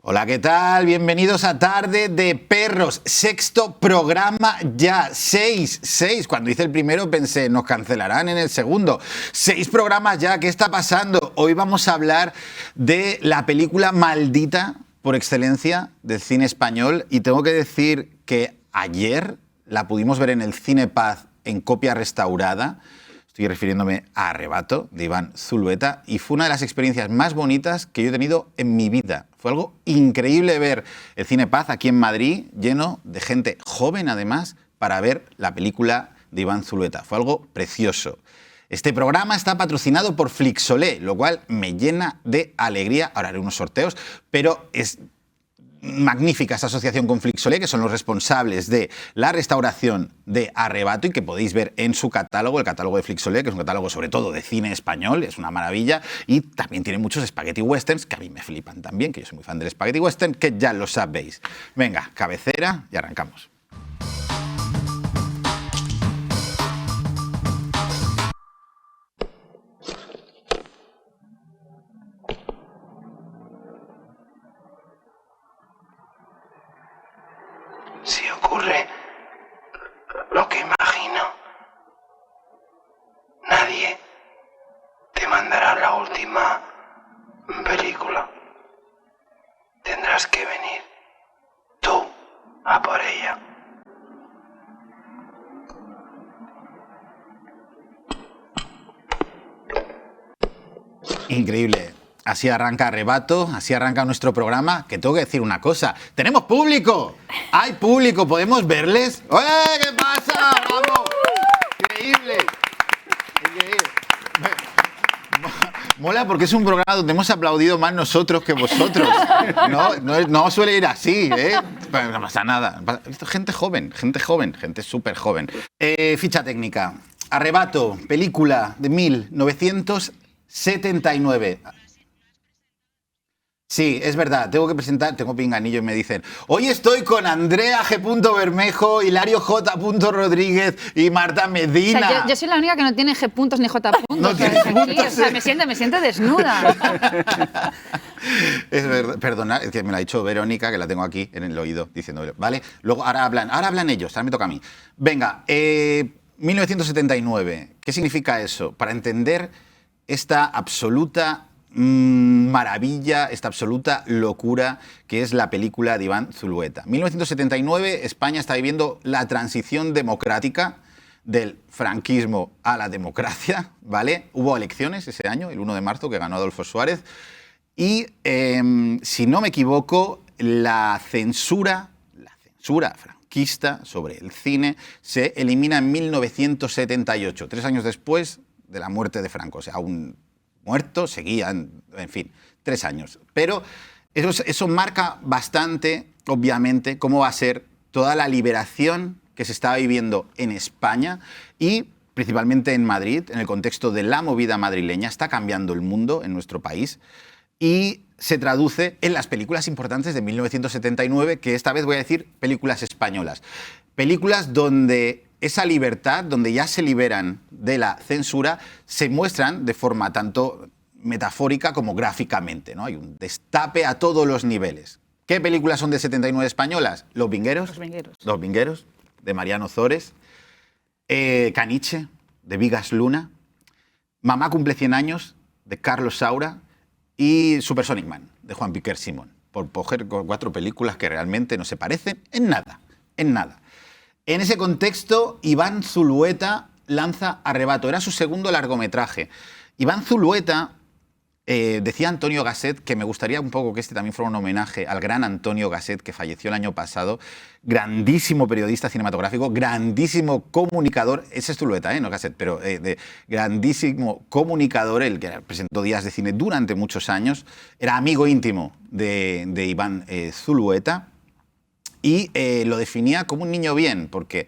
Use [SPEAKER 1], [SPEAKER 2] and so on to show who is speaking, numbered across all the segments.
[SPEAKER 1] Hola, ¿qué tal? Bienvenidos a Tarde de Perros. Sexto programa ya. Seis. Cuando hice el primero pensé, nos cancelarán en el segundo. 6 programas ya. ¿Qué está pasando? Hoy vamos a hablar de la película maldita por excelencia del cine español. Y tengo que decir que ayer la pudimos ver en el Cine Paz en copia restaurada. Estoy refiriéndome a Arrebato, de Iván Zulueta, y fue una de las experiencias más bonitas que yo he tenido en mi vida. Fue algo increíble ver el Cine Paz aquí en Madrid, lleno de gente joven además, para ver la película de Iván Zulueta. Fue algo precioso. Este programa está patrocinado por Flixolé, lo cual me llena de alegría. Ahora haré unos sorteos, pero es magnífica esta asociación con Flixolé, que son los responsables de la restauración de Arrebato y que podéis ver en su catálogo, el catálogo de Flixolé, que es un catálogo sobre todo de cine español, es una maravilla, y también tiene muchos spaghetti westerns, que a mí me flipan también, que yo soy muy fan del spaghetti western, que ya lo sabéis. Venga, cabecera y arrancamos.
[SPEAKER 2] Si ocurre lo que imagino, nadie te mandará la última película. Tendrás que venir tú a por ella.
[SPEAKER 1] Increíble. Así arranca Arrebato, así arranca nuestro programa, que tengo que decir una cosa. ¡Tenemos público! ¡Hay público! ¿Podemos verles? ¡Eh! ¿Qué pasa? ¡Vamos! ¡Increíble! Increíble. Mola porque es un programa donde hemos aplaudido más nosotros que vosotros. No suele ir así, ¿eh? Pero no pasa nada. Gente joven, gente súper joven. Ficha técnica. Arrebato, película de 1979. Sí, es verdad, tengo que presentar, tengo pinganillo y me dicen, hoy estoy con Andrea G. Bermejo, Hilario J. Rodríguez y Marta Medina.
[SPEAKER 3] O sea, yo soy la única que no tiene G puntos ni J puntos.
[SPEAKER 1] No tiene puntos.
[SPEAKER 3] O sea, me siento desnuda.
[SPEAKER 1] Es verdad, perdonad, es que me lo ha dicho Verónica, que la tengo aquí en el oído, diciendo, ¿vale? Luego, ahora hablan ellos, ahora me toca a mí. Venga, 1979, ¿qué significa eso? Para entender esta absoluta maravilla, esta absoluta locura que es la película de Iván Zulueta. 1979, España está viviendo la transición democrática del franquismo a la democracia, ¿vale? Hubo elecciones ese año, el 1 de marzo, que ganó Adolfo Suárez, y si no me equivoco, la censura franquista sobre el cine se elimina en 1978, 3 años después de la muerte de Franco, o sea, un muerto, seguían, en fin, 3 años. Pero eso marca bastante, obviamente, cómo va a ser toda la liberación que se está viviendo en España y principalmente en Madrid, en el contexto de la movida madrileña. Está cambiando el mundo en nuestro país y se traduce en las películas importantes de 1979, que esta vez voy a decir películas españolas. Películas donde esa libertad, donde ya se liberan de la censura, se muestran de forma tanto metafórica como gráficamente, ¿no? Hay un destape a todos los niveles. ¿Qué películas son de 79 españolas? Los Vingueros, de Mariano Zores, Caniche, de Vigas Luna, Mamá cumple 100 años, de Carlos Saura, y Supersonic Man, de Juan Piquer Simón, por coger 4 películas que realmente no se parecen en nada. En ese contexto, Iván Zulueta lanza Arrebato. Era su segundo largometraje. Iván Zulueta, decía Antonio Gasset, que me gustaría un poco que este también fuera un homenaje al gran Antonio Gasset, que falleció el año pasado, grandísimo periodista cinematográfico, grandísimo comunicador, ese es Zulueta, no Gasset, pero grandísimo comunicador, el que presentó Días de Cine durante muchos años, era amigo íntimo de Iván Zulueta, y lo definía como un niño bien, porque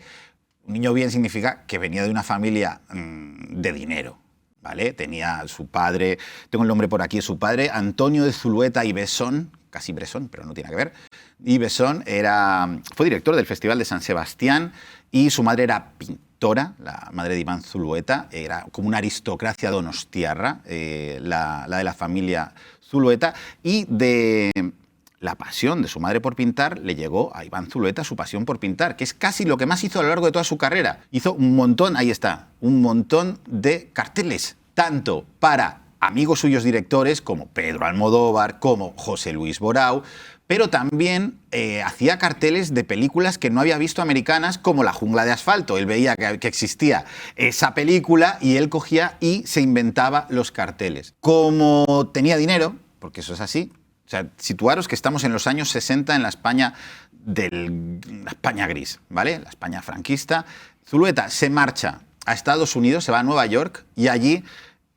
[SPEAKER 1] un niño bien significa que venía de una familia de dinero, ¿vale? Tenía a su padre, tengo el nombre por aquí, su padre, Antonio de Zulueta y Besón, casi Bresson, pero no tiene que ver, y Besón fue director del Festival de San Sebastián y su madre era pintora, la madre de Iván Zulueta, era como una aristocracia donostiarra, la de la familia Zulueta, y de la pasión de su madre por pintar le llegó a Iván Zulueta su pasión por pintar, que es casi lo que más hizo a lo largo de toda su carrera. Hizo un montón, ahí está, un montón de carteles, tanto para amigos suyos directores como Pedro Almodóvar, como José Luis Borau, pero también hacía carteles de películas que no había visto americanas, como La jungla de asfalto. Él veía que existía esa película y él cogía y se inventaba los carteles. Como tenía dinero, porque eso es así, o sea, situaros que estamos en los años 60 en la España la España gris, ¿vale? La España franquista. Zulueta se marcha a Estados Unidos, se va a Nueva York y allí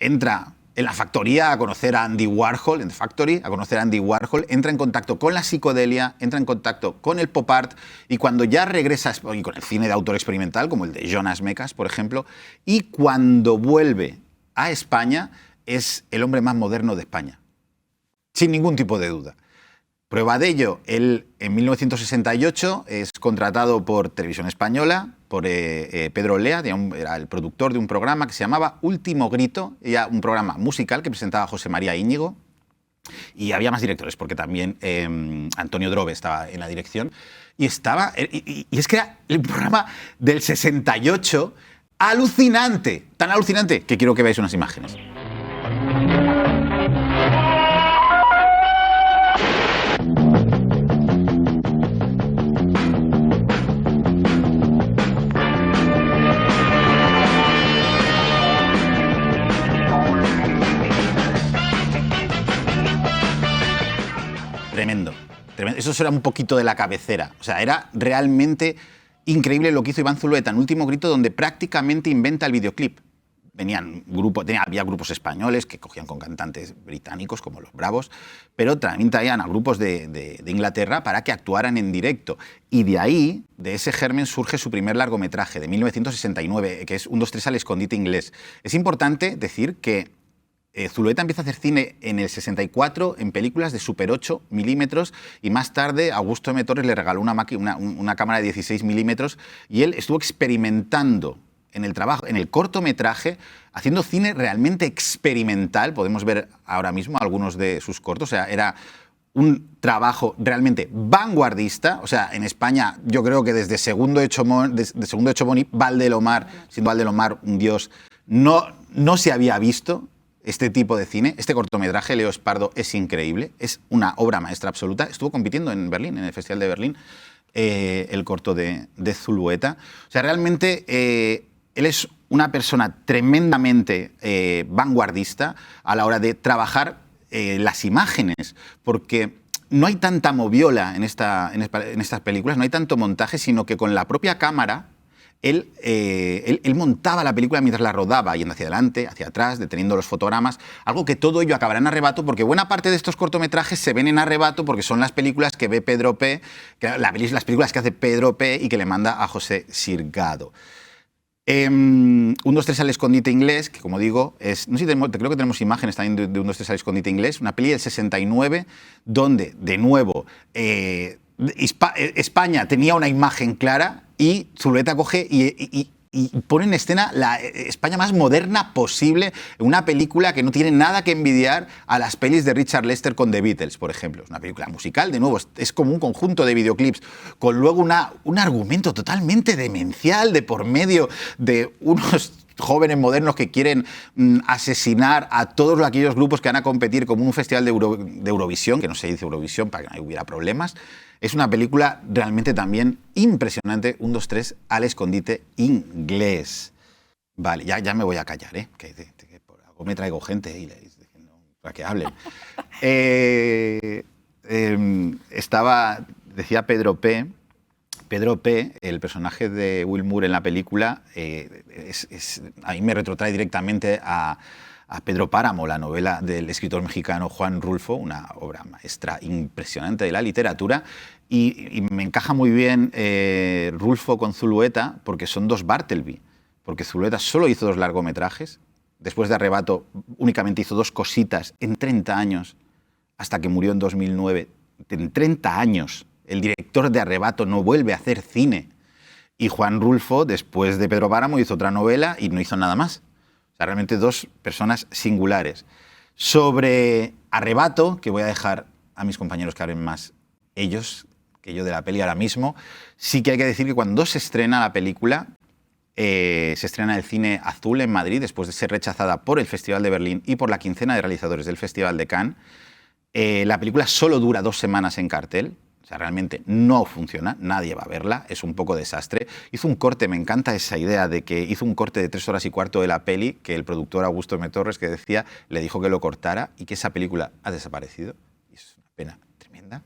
[SPEAKER 1] entra en la factoría a conocer a Andy Warhol, en The Factory, a conocer a Andy Warhol, entra en contacto con la psicodelia, entra en contacto con el pop art y cuando ya regresa, y con el cine de autor experimental, como el de Jonas Mekas, por ejemplo, y cuando vuelve a España es el hombre más moderno de España, sin ningún tipo de duda. Prueba de ello, él en 1968 es contratado por Televisión Española, por Pedro Lea, era el productor de un programa que se llamaba Último Grito, un programa musical que presentaba José María Íñigo, y había más directores, porque también Antonio Drobe estaba en la dirección, y es que era el programa del 68, alucinante, tan alucinante que quiero que veáis unas imágenes. Tremendo. Eso era un poquito de la cabecera. O sea, era realmente increíble lo que hizo Iván Zulueta en Último Grito, donde prácticamente inventa el videoclip. Había grupos españoles que cogían con cantantes británicos, como los Bravos, pero también traían a grupos de Inglaterra para que actuaran en directo. Y de ahí, de ese germen, surge su primer largometraje, de 1969, que es 1, 2, 3 al escondite inglés. Es importante decir que Zulueta empieza a hacer cine en el 64 en películas de Super 8 milímetros y más tarde Augusto M. Torres le regaló una cámara de 16 milímetros y él estuvo experimentando en el trabajo, en el cortometraje, haciendo cine realmente experimental. Podemos ver ahora mismo algunos de sus cortos. O sea, era un trabajo realmente vanguardista. O sea, en España yo creo que desde Segundo Hecho Boni, Valdelomar, siendo Valdelomar un dios, no se había visto este tipo de cine. Este cortometraje, Leo Espardo, es increíble, es una obra maestra absoluta. Estuvo compitiendo en Berlín, en el Festival de Berlín, el corto de Zulueta. O sea, realmente él es una persona tremendamente vanguardista a la hora de trabajar las imágenes, porque no hay tanta moviola en estas películas, no hay tanto montaje, sino que con la propia cámara él montaba la película mientras la rodaba, yendo hacia adelante, hacia atrás, deteniendo los fotogramas, algo que todo ello acabará en Arrebato, porque buena parte de estos cortometrajes se ven en Arrebato porque son las películas que ve Pedro P., las películas que hace Pedro P. y que le manda a José Sirgado. 1, 2, 3 al escondite inglés, que como digo, no sé si creo que tenemos imágenes también de 1, 2, 3 al escondite inglés, una peli del 69, donde, de nuevo, España tenía una imagen clara y Zulueta coge y pone en escena la España más moderna posible, una película que no tiene nada que envidiar a las pelis de Richard Lester con The Beatles, por ejemplo. Es una película musical, de nuevo, es como un conjunto de videoclips, con luego un argumento totalmente demencial de por medio de unos jóvenes modernos que quieren asesinar a todos aquellos grupos que van a competir como un festival de Eurovisión, que no se dice Eurovisión para que no hubiera problemas. Es una película realmente también impresionante, 1, 2, 3 al escondite inglés. Vale, ya me voy a callar, que por algo me traigo gente y para que hablen. Decía Pedro P., el personaje de Will Moore en la película, a mí me retrotrae directamente a Pedro Páramo, la novela del escritor mexicano Juan Rulfo, una obra maestra impresionante de la literatura, y me encaja muy bien Rulfo con Zulueta porque son dos Bartleby, porque Zulueta solo hizo 2 largometrajes, después de Arrebato únicamente hizo 2 cositas en 30 años, hasta que murió en 2009. En 30 años el director de Arrebato no vuelve a hacer cine. Y Juan Rulfo, después de Pedro Páramo, hizo otra novela y no hizo nada más. O sea, realmente 2 personas singulares. Sobre Arrebato, que voy a dejar a mis compañeros que hablen más ellos que yo de la peli ahora mismo. Sí que hay que decir que cuando se estrena la película, se estrena en el Cine Azul en Madrid, después de ser rechazada por el Festival de Berlín y por la quincena de realizadores del Festival de Cannes. La película solo dura 2 semanas en cartel. O sea, realmente no funciona, nadie va a verla, es un poco desastre. Hizo un corte, me encanta esa idea de que hizo un corte de 3 horas y cuarto de la peli, que el productor Augusto M. Torres, que decía, le dijo que lo cortara y que esa película ha desaparecido. Y es una pena tremenda.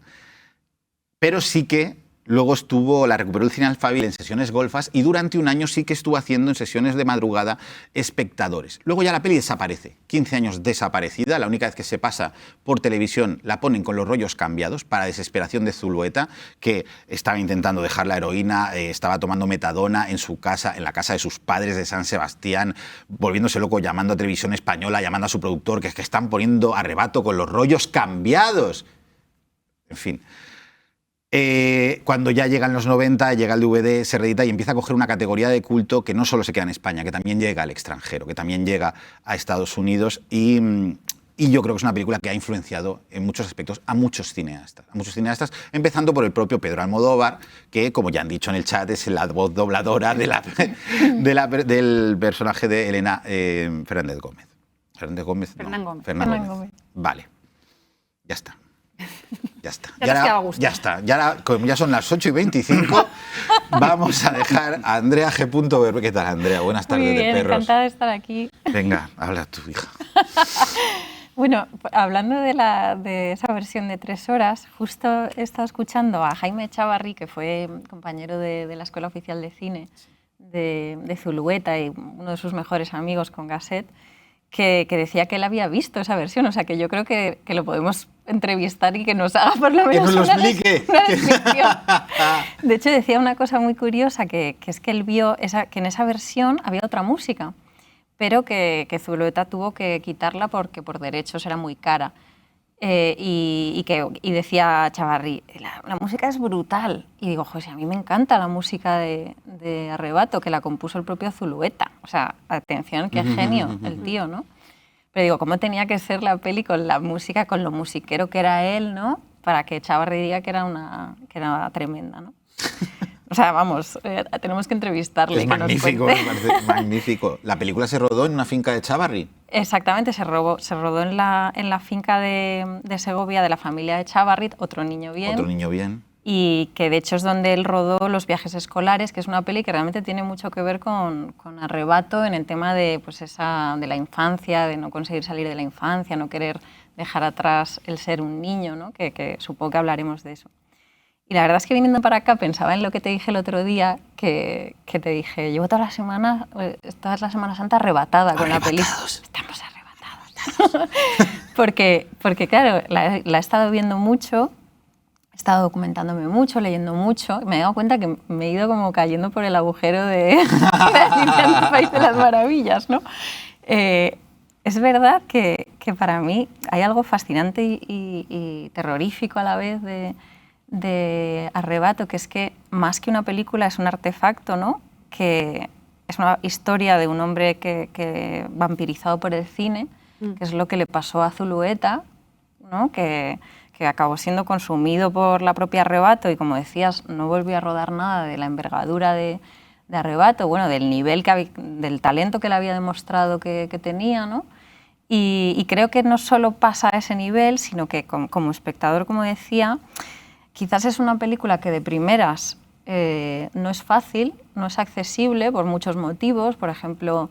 [SPEAKER 1] Pero sí que luego la recuperó el Cine Alfabil en sesiones golfas y durante un año sí que estuvo haciendo en sesiones de madrugada espectadores. Luego ya la peli desaparece, 15 años desaparecida, la única vez que se pasa por televisión la ponen con los rollos cambiados para desesperación de Zulueta, que estaba intentando dejar la heroína, estaba tomando metadona en su casa, en la casa de sus padres de San Sebastián, volviéndose loco, llamando a Televisión Española, llamando a su productor, que es que están poniendo Arrebato con los rollos cambiados. En fin. Cuando ya llegan los 90, llega el DVD, se reedita y empieza a coger una categoría de culto que no solo se queda en España, que también llega al extranjero, que también llega a Estados Unidos y yo creo que es una película que ha influenciado en muchos aspectos a muchos cineastas, empezando por el propio Pedro Almodóvar, que, como ya han dicho en el chat, es la voz dobladora del personaje de Elena Fernández Gómez. ¿Fernández Gómez?
[SPEAKER 3] Fernán Gómez.
[SPEAKER 1] Fernán Gómez. Vale, ya está. Ya está.
[SPEAKER 3] Ya te has quedado a gusto.
[SPEAKER 1] Ya está. Como ya son las 8:25, vamos a dejar a Andrea G. ¿Qué tal, Andrea? Buenas tardes.
[SPEAKER 4] Muy bien,
[SPEAKER 1] de perros.
[SPEAKER 4] encantada de estar aquí.
[SPEAKER 1] Venga, habla tu hija.
[SPEAKER 4] Bueno, hablando de esa versión de 3 horas, justo he estado escuchando a Jaime Echavarri, que fue compañero de la Escuela Oficial de Cine de Zulueta y uno de sus mejores amigos con Gasset, que decía que él había visto esa versión. O sea, que yo creo que lo podemos entrevistar y que nos haga por lo menos
[SPEAKER 1] una
[SPEAKER 4] descripción. De hecho, decía una cosa muy curiosa, que es que él vio que en esa versión había otra música, pero que Zulueta tuvo que quitarla porque por derechos era muy cara. Y decía Chavarri, la música es brutal. Y digo, José, a mí me encanta la música de Arrebato, que la compuso el propio Zulueta. O sea, atención, qué genio el tío, ¿no? Pero digo, ¿cómo tenía que ser la peli con la música, con lo musiquero que era él, ¿no? Para que Chavarri diga que era tremenda, ¿no? O sea, vamos, tenemos que entrevistarle.
[SPEAKER 1] Es magnífico, me parece magnífico. ¿La película se rodó en una finca de Chavarri?
[SPEAKER 4] Exactamente, se rodó en la finca de Segovia de la familia de Chavarri, Otro niño bien.
[SPEAKER 1] Otro niño bien.
[SPEAKER 4] Y que de hecho es donde él rodó Los viajes escolares, que es una peli que realmente tiene mucho que ver con Arrebato en el tema de, pues de la infancia, de no conseguir salir de la infancia, no querer dejar atrás el ser un niño, ¿no? que supongo que hablaremos de eso. Y la verdad es que viniendo para acá pensaba en lo que te dije el otro día, que te dije, llevo toda la Semana Santa arrebatada con la película. Estamos arrebatados. porque claro, la he estado viendo mucho, he estado documentándome mucho, leyendo mucho, y me he dado cuenta que me he ido como cayendo por el agujero de Alicia en el País de las Maravillas, ¿no? Es verdad que para mí hay algo fascinante y terrorífico a la vez de Arrebato, que es que más que una película es un artefacto, ¿no? Que es una historia de un hombre que vampirizado por el cine, que es lo que le pasó a Zulueta, ¿no? Que acabó siendo consumido por la propia Arrebato y, como decías, no volvió a rodar nada de la envergadura de Arrebato, bueno, del nivel, del talento que le había demostrado que tenía, ¿no? Y creo que no solo pasa a ese nivel, sino que como espectador, como decía, quizás es una película que de primeras no es fácil, no es accesible por muchos motivos. Por ejemplo,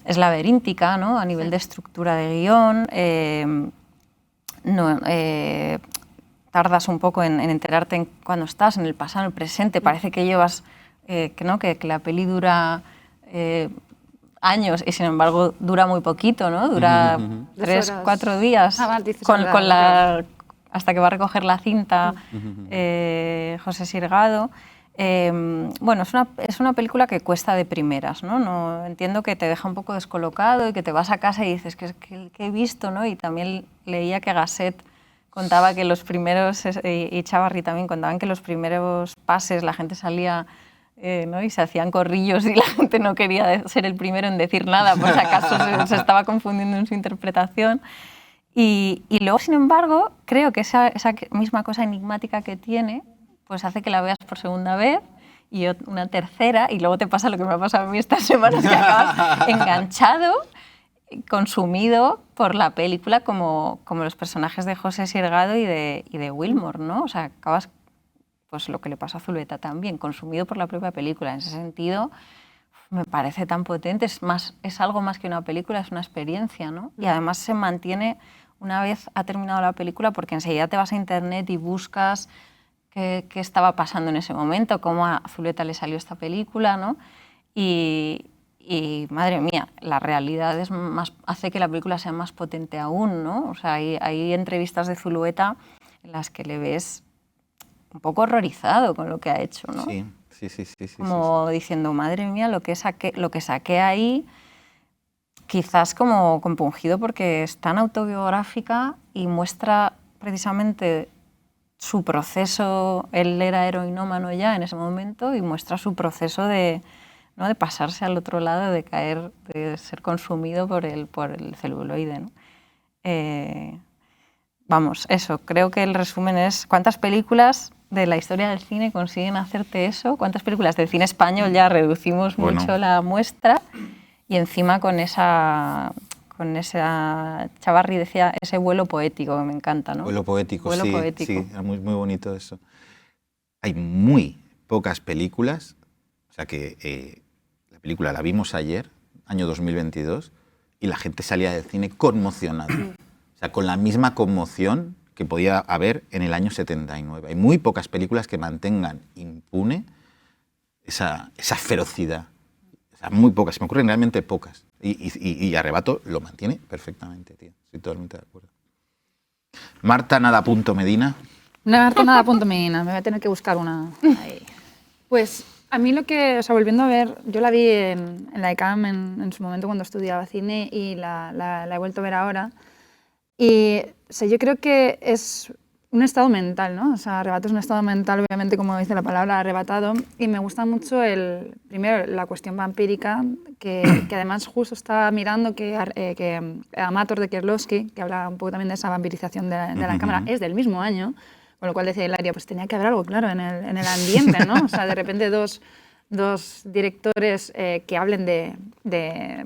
[SPEAKER 4] es laberíntica, ¿no? A nivel de estructura de guión. Tardas un poco en enterarte cuando estás, en el pasado, en el presente. Parece que llevas, ¿no? que la peli dura años y sin embargo dura muy poquito, ¿no? Dura 3, 4 días hasta que va a recoger la cinta José Sirgado. Bueno, es una película que cuesta de primeras, ¿no? Entiendo que te deja un poco descolocado y que te vas a casa y dices, ¿qué he visto? ¿No? Y también leía que Gasset contaba que los primeros, y Chavarri también contaban que los primeros pases la gente salía, ¿no? Y se hacían corrillos y la gente no quería ser el primero en decir nada, por si acaso se estaba confundiendo en su interpretación. Y luego, sin embargo, creo que esa misma cosa enigmática que tiene, pues hace que la veas por segunda vez y una tercera, y luego te pasa lo que me ha pasado a mí estas semanas, que acabas enganchado, consumido por la película como los personajes de José Siergado y de Wilmore, ¿no? O sea, acabas, pues lo que le pasó a Zulueta también, consumido por la propia película. En ese sentido, me parece tan potente, es algo más que una película, es una experiencia, ¿no? Y además se mantiene una vez ha terminado la película, porque enseguida te vas a internet y buscas qué estaba pasando en ese momento, cómo a Zulueta le salió esta película, ¿no? Y madre mía, la realidad hace que la película sea más potente aún, ¿no? O sea, hay entrevistas de Zulueta en las que le ves un poco horrorizado con lo que ha hecho, ¿no?
[SPEAKER 1] Sí.
[SPEAKER 4] Como diciendo, madre mía, lo que saqué ahí, quizás como compungido porque es tan autobiográfica y muestra precisamente su proceso. Él era heroinómano ya en ese momento y muestra su proceso de pasarse al otro lado, de caer, de ser consumido por el celuloide, ¿no? Vamos, eso, creo que el resumen es cuántas películas de la historia del cine consiguen hacerte eso, cuántas películas del cine español ya reducimos mucho la muestra, y encima con esa Chavarri decía ese vuelo poético que me encanta, ¿no?
[SPEAKER 1] Vuelo poético,
[SPEAKER 4] sí,
[SPEAKER 1] era muy bonito eso. Hay muy pocas películas, o sea que la película la vimos ayer, año 2022, y la gente salía del cine conmocionada. O sea, con la misma conmoción que podía haber en el año 79. Hay muy pocas películas que mantengan impune esa ferocidad. O sea, muy pocas, me ocurren realmente pocas. Y Arrebato lo mantiene perfectamente, tío. Estoy totalmente de acuerdo. Marta Nada Punto Medina.
[SPEAKER 3] Marta Nada Punto Medina, me voy a tener que buscar una ahí. Pues a mí volviendo a ver, yo la vi en la ECAM en su momento cuando estudiaba cine y la he vuelto a ver ahora. Y yo creo que es un estado mental, ¿no? O sea, Arrebato es un estado mental, obviamente, como dice la palabra, arrebatado. Y me gusta mucho, primero, la cuestión vampírica, que además justo estaba mirando que Amator de Kieslowski, que habla un poco también de esa vampirización de la cámara, es del mismo año, con lo cual decía Hilaria, pues tenía que haber algo claro en el ambiente, ¿no? O sea, de repente dos directores que hablen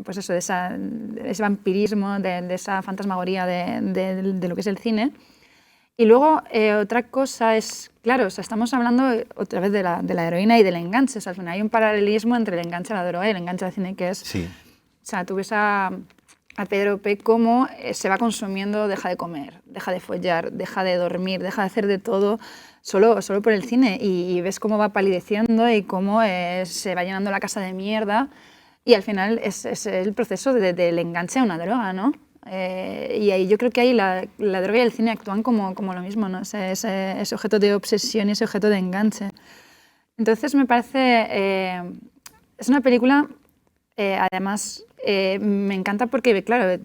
[SPEAKER 3] pues eso, de ese vampirismo, de esa fantasmagoría de lo que es el cine. Y luego otra cosa es, claro, o sea, estamos hablando otra vez de la heroína y del enganche. O sea, al final hay un paralelismo entre el enganche a la droga y el enganche al cine, que es...
[SPEAKER 1] Sí.
[SPEAKER 3] O sea, tú ves a Pedro P. cómo se va consumiendo, deja de comer, deja de follar, deja de dormir, deja de hacer de todo solo por el cine. Y ves cómo va palideciendo y cómo se va llenando la casa de mierda. Y al final es el proceso del enganche a una droga, ¿no? Y ahí yo creo que ahí la droga y el cine actúan como lo mismo, ¿no? Ese objeto de obsesión y ese objeto de enganche. Entonces me parece... es una película, además, me encanta porque, claro,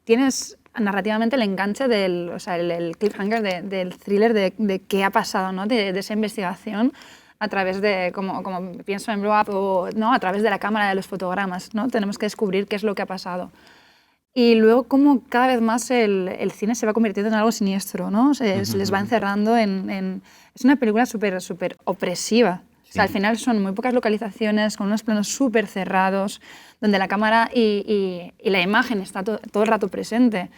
[SPEAKER 3] tienes narrativamente el enganche el cliffhanger del thriller de qué ha pasado, ¿no? De esa investigación a través de, como pienso en Blow Up, o ¿no? A través de la cámara de los fotogramas, ¿no? Tenemos que descubrir qué es lo que ha pasado. Y luego cómo cada vez más el cine se va convirtiendo en algo siniestro, ¿no? Se les va encerrando Es una película súper opresiva. Sí. O sea, al final son muy pocas localizaciones, con unos planos súper cerrados, donde la cámara y la imagen está todo el rato presente.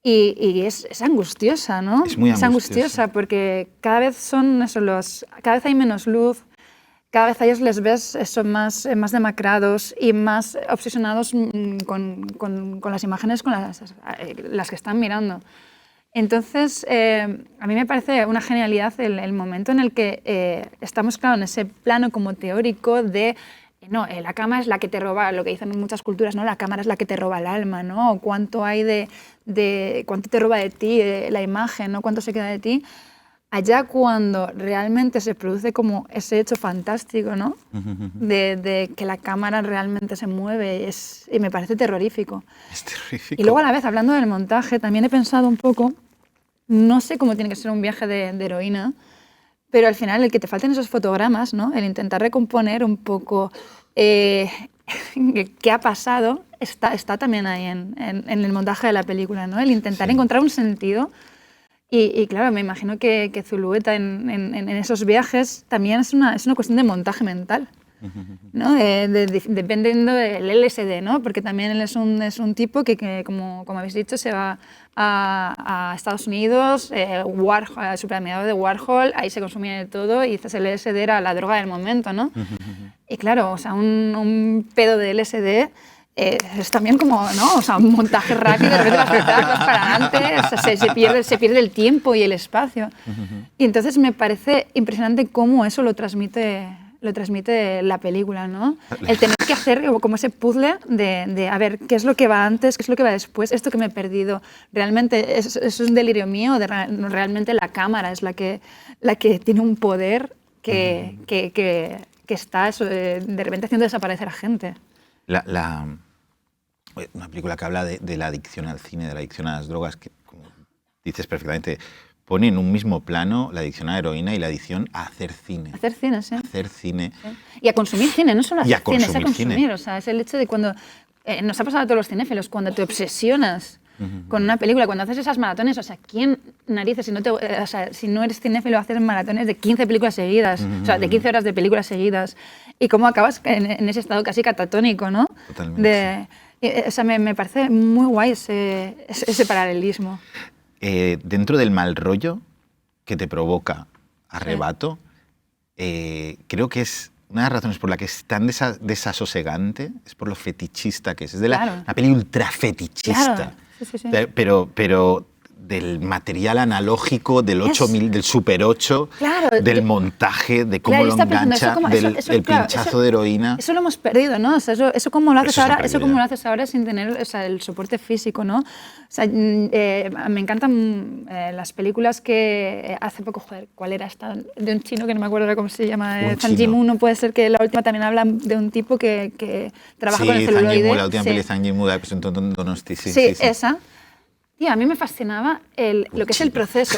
[SPEAKER 3] Y es angustiosa, ¿no?
[SPEAKER 1] Es muy angustiosa.
[SPEAKER 3] Es angustiosa porque cada vez cada vez hay menos luz, cada vez a ellos les ves más demacrados y más obsesionados con las imágenes con las que están mirando. Entonces, a mí me parece una genialidad el momento en el que estamos, claro, en ese plano como teórico de, no, la cámara es la que te roba, lo que dicen muchas culturas, ¿no? La cámara es la que te roba el alma, ¿no? O cuánto hay cuánto te roba de ti la imagen, ¿no? Cuánto se queda de ti. Allá cuando realmente se produce como ese hecho fantástico, ¿no? De que la cámara realmente se mueve y me parece terrorífico.
[SPEAKER 1] Es terrorífico.
[SPEAKER 3] Y luego a la vez, hablando del montaje, también he pensado un poco, no sé cómo tiene que ser un viaje de heroína, pero al final el que te falten esos fotogramas, ¿no? El intentar recomponer un poco qué ha pasado, está también ahí en el montaje de la película, ¿no? El intentar encontrar un sentido. Y claro, me imagino que Zulueta en esos viajes también es una cuestión de montaje mental, ¿no? Dependiendo del LSD, ¿no? Porque también él es un tipo que como habéis dicho, se va a Estados Unidos, Warhol, supermercado de Warhol, ahí se consumía de todo y el LSD era la droga del momento, ¿no? Y claro, o sea, un pedo de LSD es también como, ¿no? O sea, un montaje rápido, de repente vas para adelante, o sea, se pierde el tiempo y el espacio. Y entonces me parece impresionante cómo eso lo transmite la película, ¿no? El tener que hacer como ese puzzle de a ver, ¿qué es lo que va antes? ¿Qué es lo que va después? Esto que me he perdido, ¿realmente es un delirio mío? ¿Realmente la cámara es la que tiene un poder que está eso, de repente haciendo desaparecer a gente?
[SPEAKER 1] Una película que habla de la adicción al cine, de la adicción a las drogas, que, como dices perfectamente, pone en un mismo plano la adicción a la heroína y la adicción a hacer cine.
[SPEAKER 3] Hacer cine, sí.
[SPEAKER 1] Hacer cine.
[SPEAKER 3] Sí. Y a consumir cine, no solo a hacer cine, es a consumir.
[SPEAKER 1] Cine.
[SPEAKER 3] O sea, es el hecho de cuando... nos ha pasado a todos los cinéfilos, cuando te obsesionas con una película, cuando haces esas maratones, o sea, ¿quién narices, si no eres cinéfilo, haces maratones de 15 películas seguidas, o sea, de 15 horas de películas seguidas, y cómo acabas en ese estado casi catatónico, ¿no?
[SPEAKER 1] Totalmente.
[SPEAKER 3] O sea, me parece muy guay ese paralelismo.
[SPEAKER 1] Dentro del mal rollo que te provoca Arrebato, creo que es una de las razones por la que es tan desasosegante, es por lo fetichista que es. Es de una peli ultra fetichista.
[SPEAKER 3] Claro. Sí.
[SPEAKER 1] Pero del material analógico, del 8000, del Super 8, del montaje, de cómo lo engancha, del pinchazo de heroína.
[SPEAKER 3] Eso lo hemos perdido, ¿no? O sea, eso cómo lo haces ahora sin tener, o sea, el soporte físico, ¿no? O sea, me encantan las películas que hace poco, ¿cuál era esta? De un chino que no me acuerdo cómo se llama, Zhang Yimou, no puede ser que la última también habla de un tipo que trabaja con el celuloide.
[SPEAKER 1] Sí, la última peli de Zhang Yimou la presentó en Donosti.
[SPEAKER 3] Sí, esa. Tío, a mí me fascinaba lo que es el proceso.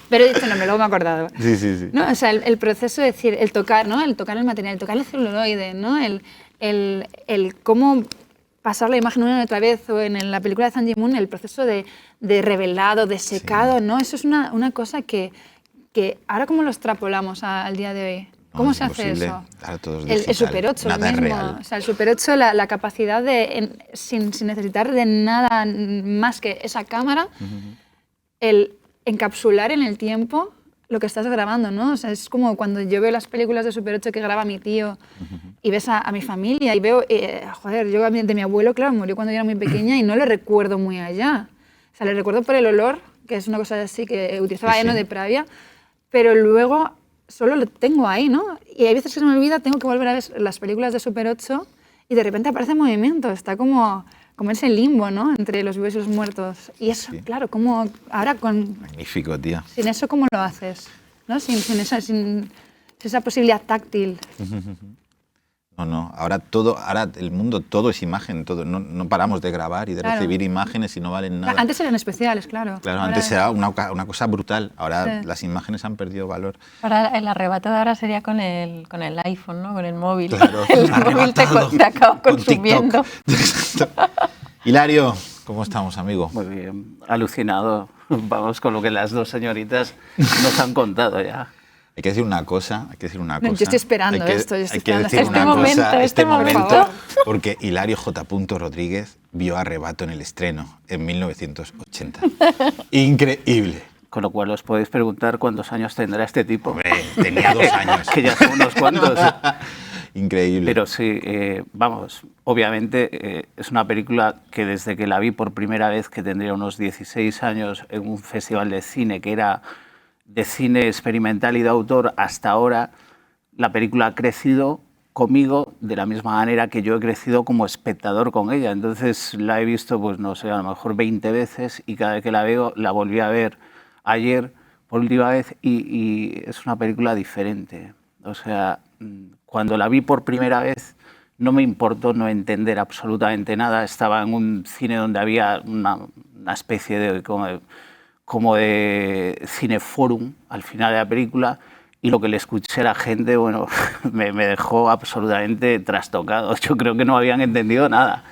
[SPEAKER 3] Pero he dicho nombre, luego me he acordado.
[SPEAKER 1] Sí.
[SPEAKER 3] ¿No? O sea, el proceso de decir, el tocar, ¿no? El tocar el material, el tocar el celuloide, ¿no? El cómo pasar la imagen una y otra vez, o en la película de Zhang Yimou, el proceso de revelado, de secado, ¿no? Eso es una cosa que ahora cómo lo extrapolamos al día de hoy. ¿Cómo se hace eso? El Super 8
[SPEAKER 1] nada
[SPEAKER 3] mismo.
[SPEAKER 1] real.
[SPEAKER 3] O sea, el Super 8, la capacidad de, sin necesitar de nada más que esa cámara, el encapsular en el tiempo lo que estás grabando, ¿no? O sea, es como cuando yo veo las películas de Super 8 que graba mi tío y ves a mi familia y veo, joder, yo de mi abuelo, claro, murió cuando yo era muy pequeña y no lo recuerdo muy allá. O sea, lo recuerdo por el olor, que es una cosa así que utilizaba Eno de Pravia, pero luego solo lo tengo ahí, ¿no? Y hay veces que se me olvida, tengo que volver a ver las películas de Super 8 y de repente aparece en movimiento, está como ese limbo, ¿no? Entre los vivos y los muertos. Y eso, claro, como ahora con...
[SPEAKER 1] Magnífico, tía.
[SPEAKER 3] Sin eso, ¿cómo lo haces? ¿No? Sin esa posibilidad táctil.
[SPEAKER 1] No, ahora el mundo todo es imagen, todo. No paramos de grabar y de recibir imágenes y no valen nada.
[SPEAKER 3] Antes eran especiales, claro.
[SPEAKER 1] Claro, antes era una cosa brutal, ahora las imágenes han perdido valor.
[SPEAKER 4] Ahora el arrebato de ahora sería con el iPhone, ¿no? Con el móvil.
[SPEAKER 1] Claro,
[SPEAKER 4] el móvil te acaba consumiendo.
[SPEAKER 1] Hilario, ¿cómo estamos, amigo?
[SPEAKER 5] Muy bien, alucinado. Vamos con lo que las dos señoritas nos han contado ya.
[SPEAKER 1] Hay que decir una cosa.
[SPEAKER 3] Yo estoy esperando esto. Hay
[SPEAKER 1] que decir una cosa, este momento, porque Hilario J. Rodríguez vio Arrebato en el estreno en 1980. Increíble.
[SPEAKER 5] Con lo cual os podéis preguntar cuántos años tendrá este tipo.
[SPEAKER 1] Hombre, tenía 2 años.
[SPEAKER 5] Que ya son unos cuantos.
[SPEAKER 1] Increíble.
[SPEAKER 5] Pero sí, vamos, obviamente es una película que desde que la vi por primera vez, que tendría unos 16 años, en un festival de cine que era de cine experimental y de autor, hasta ahora la película ha crecido conmigo de la misma manera que yo he crecido como espectador con ella. Entonces la he visto, pues no sé, a lo mejor 20 veces y cada vez que la veo, la volví a ver ayer por última vez y es una película diferente. O sea, cuando la vi por primera vez no me importó no entender absolutamente nada. Estaba en un cine donde había una especie de como de cineforum al final de la película y lo que le escuché a la gente, bueno, me dejó absolutamente trastocado. Yo creo que no habían entendido nada.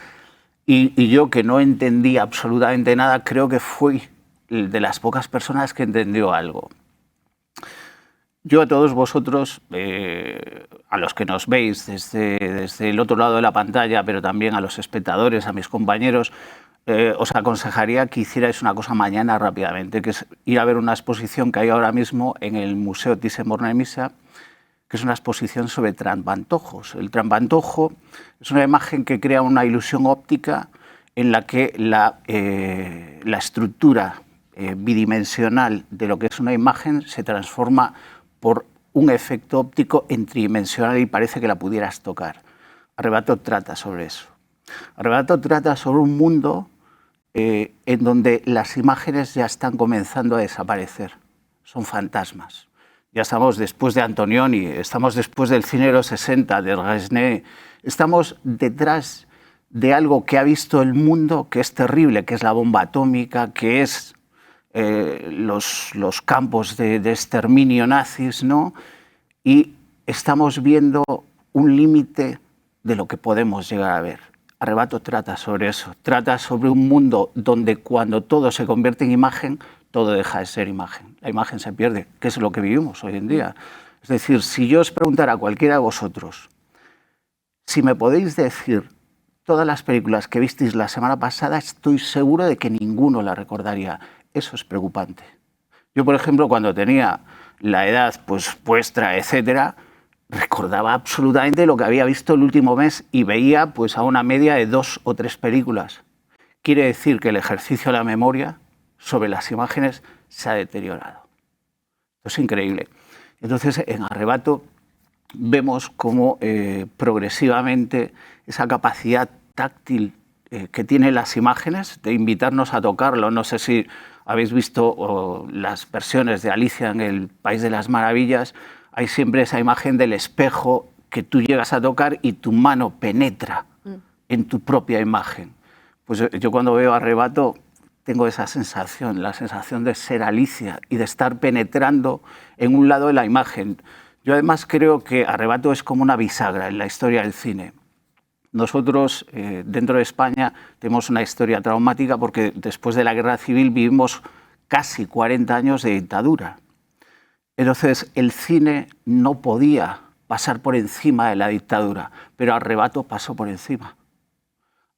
[SPEAKER 5] Y yo, que no entendí absolutamente nada, creo que fui de las pocas personas que entendió algo. Yo a todos vosotros, a los que nos veis desde el otro lado de la pantalla, pero también a los espectadores, a mis compañeros, os aconsejaría que hicierais una cosa mañana rápidamente, que es ir a ver una exposición que hay ahora mismo en el Museo Thyssen-Bornemisza, que es una exposición sobre trampantojos. El trampantojo es una imagen que crea una ilusión óptica en la que la estructura bidimensional de lo que es una imagen se transforma por un efecto óptico en tridimensional y parece que la pudieras tocar. Arrebato trata sobre eso. Arrebato trata sobre un mundo en donde las imágenes ya están comenzando a desaparecer. Son fantasmas. Ya estamos después de Antonioni, estamos después del cine de los 60, de Resnais. Estamos detrás de algo que ha visto el mundo, que es terrible, que es la bomba atómica, que es los campos de exterminio nazis, ¿no? Y estamos viendo un límite de lo que podemos llegar a ver. Arrebato trata sobre eso, trata sobre un mundo donde cuando todo se convierte en imagen, todo deja de ser imagen. La imagen se pierde, que es lo que vivimos hoy en día. Es decir, si yo os preguntara a cualquiera de vosotros, si me podéis decir todas las películas que visteis la semana pasada, estoy seguro de que ninguno la recordaría. Eso es preocupante. Yo, por ejemplo, cuando tenía la edad pues, vuestra, etcétera, recordaba absolutamente lo que había visto el último mes y veía pues, a una media de 2 o 3 películas. Quiere decir que el ejercicio de la memoria sobre las imágenes se ha deteriorado. Esto es increíble. Entonces, en Arrebato vemos cómo progresivamente esa capacidad táctil que tienen las imágenes de invitarnos a tocarlo. No sé si habéis visto las versiones de Alicia en el País de las Maravillas. Hay siempre esa imagen del espejo que tú llegas a tocar y tu mano penetra en tu propia imagen. Pues yo cuando veo Arrebato tengo esa sensación, la sensación de ser Alicia y de estar penetrando en un lado de la imagen. Yo además creo que Arrebato es como una bisagra en la historia del cine. Nosotros, dentro de España, tenemos una historia traumática porque después de la Guerra Civil vivimos casi 40 años de dictadura. Entonces, el cine no podía pasar por encima de la dictadura, pero Arrebato pasó por encima.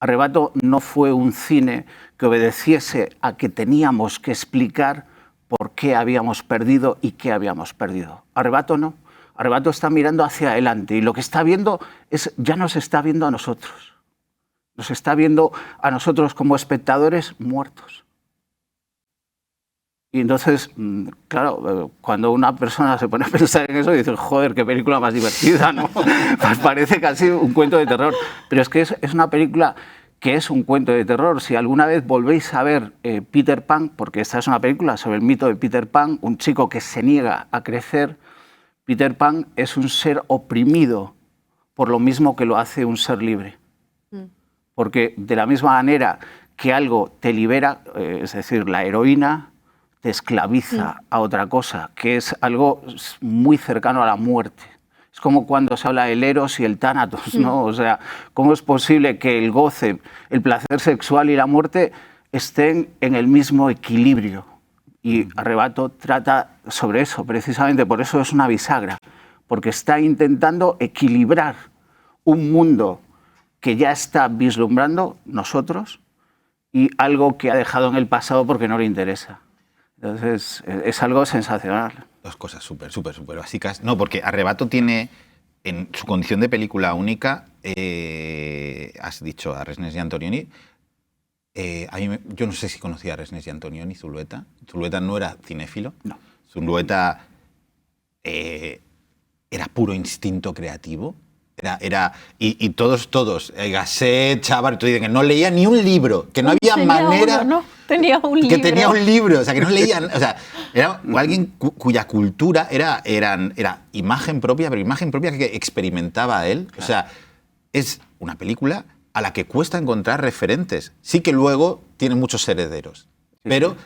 [SPEAKER 5] Arrebato no fue un cine que obedeciese a que teníamos que explicar por qué habíamos perdido y qué habíamos perdido. Arrebato no. Arrebato está mirando hacia adelante y lo que está viendo ya nos está viendo a nosotros. Nos está viendo a nosotros como espectadores muertos. Y entonces, claro, cuando una persona se pone a pensar en eso, dice, joder, qué película más divertida, ¿no? Pues parece casi un cuento de terror. Pero es que es una película que es un cuento de terror. Si alguna vez volvéis a ver Peter Pan, porque esta es una película sobre el mito de Peter Pan, un chico que se niega a crecer. Peter Pan es un ser oprimido por lo mismo que lo hace un ser libre. Porque de la misma manera que algo te libera, es decir, la heroína te esclaviza a otra cosa, que es algo muy cercano a la muerte. Es como cuando se habla del Eros y el Tánatos, ¿no? O sea, ¿cómo es posible que el goce, el placer sexual y la muerte estén en el mismo equilibrio? Y Arrebato trata sobre eso, precisamente por eso es una bisagra, porque está intentando equilibrar un mundo que ya está vislumbrando nosotros y algo que ha dejado en el pasado porque no le interesa. Entonces, es algo sensacional.
[SPEAKER 1] Dos cosas súper básicas. No, porque Arrebato tiene, en su condición de película única, has dicho a Resnais y Antonioni. Yo no sé si conocía a Resnais y Antonioni, Zulueta. Zulueta no era cinéfilo.
[SPEAKER 5] No.
[SPEAKER 1] Zulueta era puro instinto creativo. Y todos, Gasset, Chavar, dicen que no leía ni un libro, que no había manera...
[SPEAKER 4] Tenía un libro.
[SPEAKER 1] Que tenía un libro, o sea, que no leían... O sea, era alguien cuya cultura era imagen propia, pero imagen propia que experimentaba él. Claro. O sea, es una película a la que cuesta encontrar referentes. Sí que luego tiene muchos herederos, pero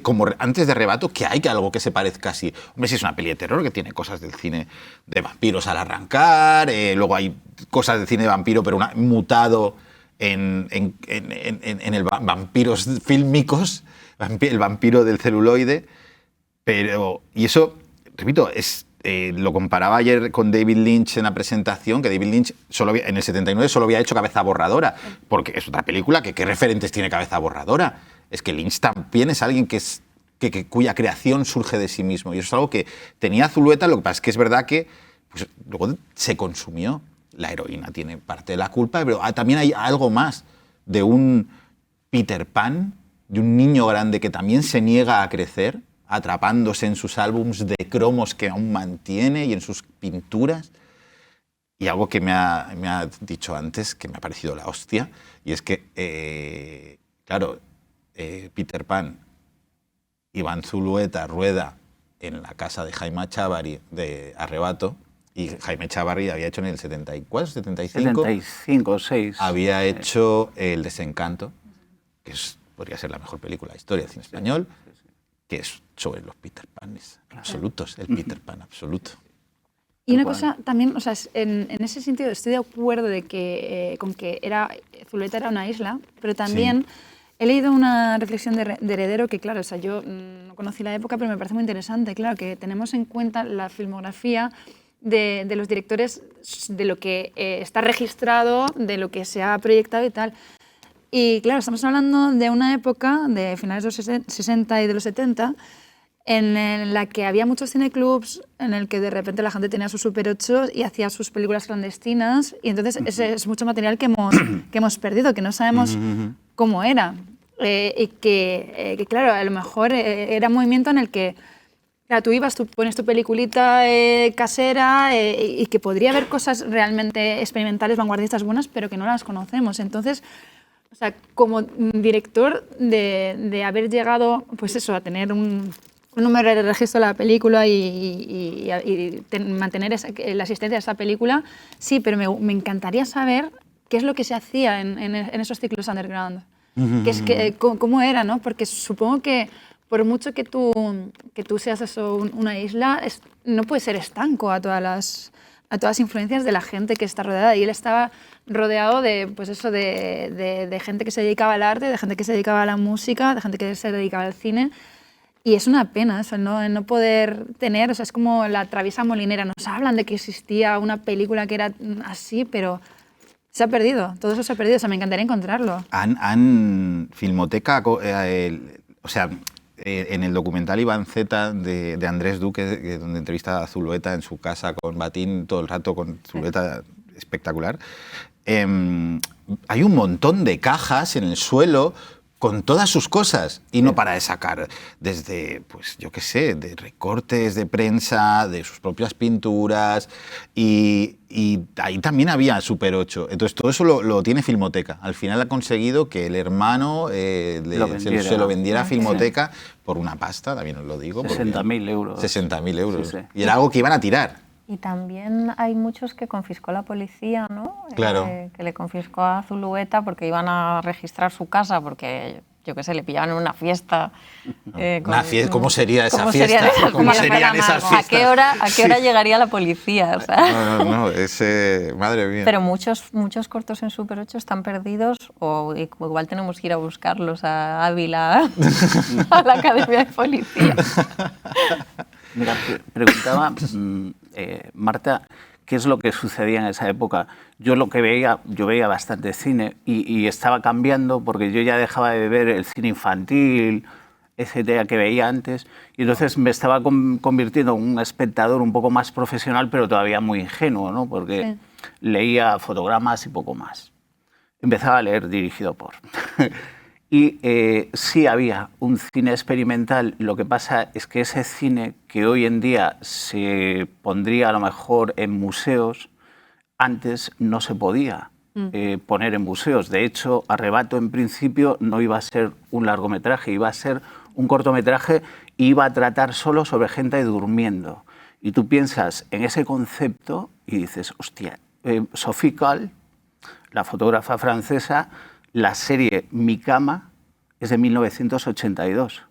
[SPEAKER 1] como antes de Arrebato, que hay algo que se parezca así. Hombre, si es una peli de terror que tiene cosas del cine de vampiros al arrancar, luego hay cosas del cine de vampiro, pero mutado en el vampiros fílmicos, el vampiro del celuloide. Y eso, repito, lo comparaba ayer con David Lynch en la presentación, que David Lynch en el 79 solo había hecho Cabeza Borradora, porque es otra película que ¿qué referentes tiene Cabeza Borradora? Es que Lynch también es alguien cuya creación surge de sí mismo. Y eso es algo que tenía Zulueta, lo que pasa es que es verdad que pues, luego se consumió. La heroína tiene parte de la culpa, pero también hay algo más de un Peter Pan, de un niño grande que también se niega a crecer, atrapándose en sus álbums de cromos que aún mantiene y en sus pinturas. Y algo que me ha dicho antes, que me ha parecido la hostia, y es que, claro, Peter Pan, Iván Zulueta rueda en la casa de Jaime Chávarri de Arrebato, y Jaime Chávarri había hecho en el 74, 75...
[SPEAKER 5] 75, 6.
[SPEAKER 1] Había hecho El Desencanto, que podría ser la mejor película de la historia del cine español, que es sobre los Peter Panes absolutos, el Peter Pan absoluto.
[SPEAKER 3] Y una cosa también, o sea, en ese sentido estoy de acuerdo de que, con que Zulueta era una isla, pero también he leído una reflexión de Heredero que, claro, o sea, yo no conocí la época, pero me parece muy interesante, claro, que tenemos en cuenta la filmografía de los directores, de lo que está registrado, de lo que se ha proyectado y tal. Y claro, estamos hablando de una época, de finales de los 60 y de los 70, en la que había muchos cineclubs, en el que de repente la gente tenía sus Super 8 y hacía sus películas clandestinas, y entonces ese es mucho material que hemos perdido, que no sabemos cómo era. Y que, claro, a lo mejor era un movimiento en el que claro, tú ibas, tú pones tu peliculita casera y que podría haber cosas realmente experimentales, vanguardistas buenas, pero que no las conocemos. Entonces, o sea, como director de haber llegado, pues eso, a tener un número de registro de la película y mantener la existencia de esa película, sí, pero me encantaría saber qué es lo que se hacía en esos ciclos underground. ¿Cómo era, no? Porque supongo que por mucho que tú seas eso, una isla, no puede ser estanco a todas las influencias de la gente que está rodeada. Y él estaba rodeado de, pues eso, de gente que se dedicaba al arte, de gente que se dedicaba a la música, de gente que se dedicaba al cine. Y es una pena eso, no poder tener, o sea, es como la traviesa molinera. Nos hablan de que existía una película que era así, pero se ha perdido, todo eso se ha perdido. O sea, me encantaría encontrarlo.
[SPEAKER 1] Filmoteca, o sea, en el documental Iván Z de Andrés Duque, donde entrevista a Zulueta en su casa con Batín, todo el rato con Zulueta, espectacular, hay un montón de cajas en el suelo con todas sus cosas y no para de sacar desde, pues yo qué sé, de recortes de prensa, de sus propias pinturas y ahí también había Super 8. Entonces todo eso lo tiene Filmoteca. Al final ha conseguido que el hermano se lo vendiera a Filmoteca por una pasta, también os lo digo.
[SPEAKER 5] 60.000 euros.
[SPEAKER 1] 60.000 euros.
[SPEAKER 5] Sí, sí.
[SPEAKER 1] Y era algo que iban a tirar.
[SPEAKER 4] Y también hay muchos que confiscó la policía, ¿no?
[SPEAKER 1] Claro.
[SPEAKER 4] Que le confiscó a Zulueta porque iban a registrar su casa porque, yo qué sé, le pillaban en una fiesta.
[SPEAKER 1] ¿Cómo sería esa fiesta? ¿Cómo serían esas fiestas?
[SPEAKER 4] ¿A qué hora llegaría la policía? O sea.
[SPEAKER 1] No, madre mía.
[SPEAKER 4] Pero muchos cortos en Super 8 están perdidos o igual tenemos que ir a buscarlos a Ávila, a la Academia de Policía.
[SPEAKER 5] Mira, preguntaba Marta, ¿qué es lo que sucedía en esa época? Yo veía bastante cine y estaba cambiando porque yo ya dejaba de ver el cine infantil, etcétera, que veía antes, y entonces me estaba convirtiendo en un espectador un poco más profesional, pero todavía muy ingenuo, ¿no? Porque leía fotogramas y poco más. Empezaba a leer dirigido por... Y sí había un cine experimental, lo que pasa es que ese cine que hoy en día se pondría a lo mejor en museos, antes no se podía poner en museos. De hecho, Arrebato en principio no iba a ser un largometraje, iba a ser un cortometraje y iba a tratar solo sobre gente durmiendo. Y tú piensas en ese concepto y dices, hostia, Sophie Calle, la fotógrafa francesa, la serie Mi cama es de 1982.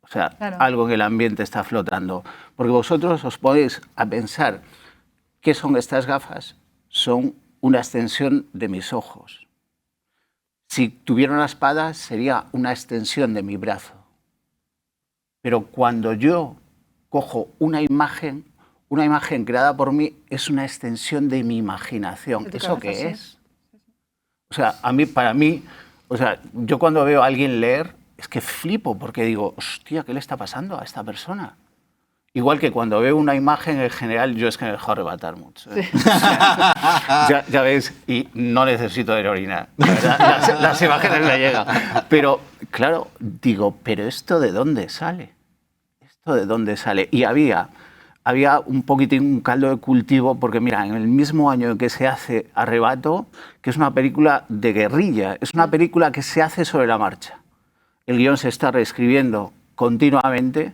[SPEAKER 5] O sea,
[SPEAKER 3] Claro.
[SPEAKER 5] algo en el ambiente está flotando. Porque vosotros os podéis a pensar, ¿qué son estas gafas? Son una extensión de mis ojos. Si tuviera una espada, sería una extensión de mi brazo. Pero cuando yo cojo una imagen creada por mí es una extensión de mi imaginación.
[SPEAKER 3] De tu
[SPEAKER 5] ¿Eso
[SPEAKER 3] cabeza,
[SPEAKER 5] qué
[SPEAKER 3] sí.
[SPEAKER 5] es? O sea, para mí, o sea, yo cuando veo a alguien leer, es que flipo porque digo, hostia, ¿qué le está pasando a esta persona? Igual que cuando veo una imagen, en general, yo es que me dejo arrebatar mucho. ¿eh? O sea, ya ves, y no necesito heroína. La verdad, las imágenes me llegan. Pero, claro, digo, ¿pero esto de dónde sale? ¿Esto de dónde sale? Y había un poquitín un caldo de cultivo, porque mira, en el mismo año en que se hace Arrebato, que es una película de guerrilla, es una película que se hace sobre la marcha. El guión se está reescribiendo continuamente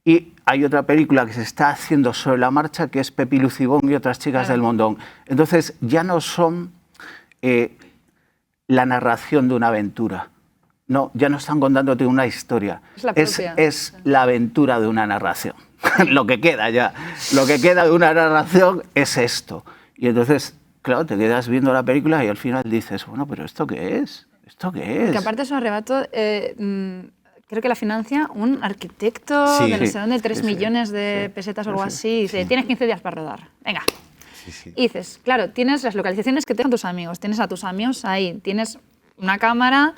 [SPEAKER 5] y hay otra película que se está haciendo sobre la marcha, que es Pepi Lucibón y otras chicas del Mondón. Entonces ya no son la narración de una aventura. No, ya no están contándote una historia.
[SPEAKER 3] Es la propia.
[SPEAKER 5] Es la aventura de una narración. Lo que queda ya. Lo que queda de una narración es esto. Y entonces, claro, te quedas viendo la película y al final dices, bueno, pero ¿esto qué es? ¿Esto qué es?
[SPEAKER 3] Que aparte es un Arrebato, creo que la financia un arquitecto
[SPEAKER 1] Sí.
[SPEAKER 3] de no sé dónde, 3
[SPEAKER 5] Sí,
[SPEAKER 3] millones de pesetas o algo así, y dice, tienes 15 días para rodar, venga.
[SPEAKER 1] Sí.
[SPEAKER 3] Y dices, claro, tienes las localizaciones que te dan tus amigos, tienes a tus amigos ahí, tienes una cámara,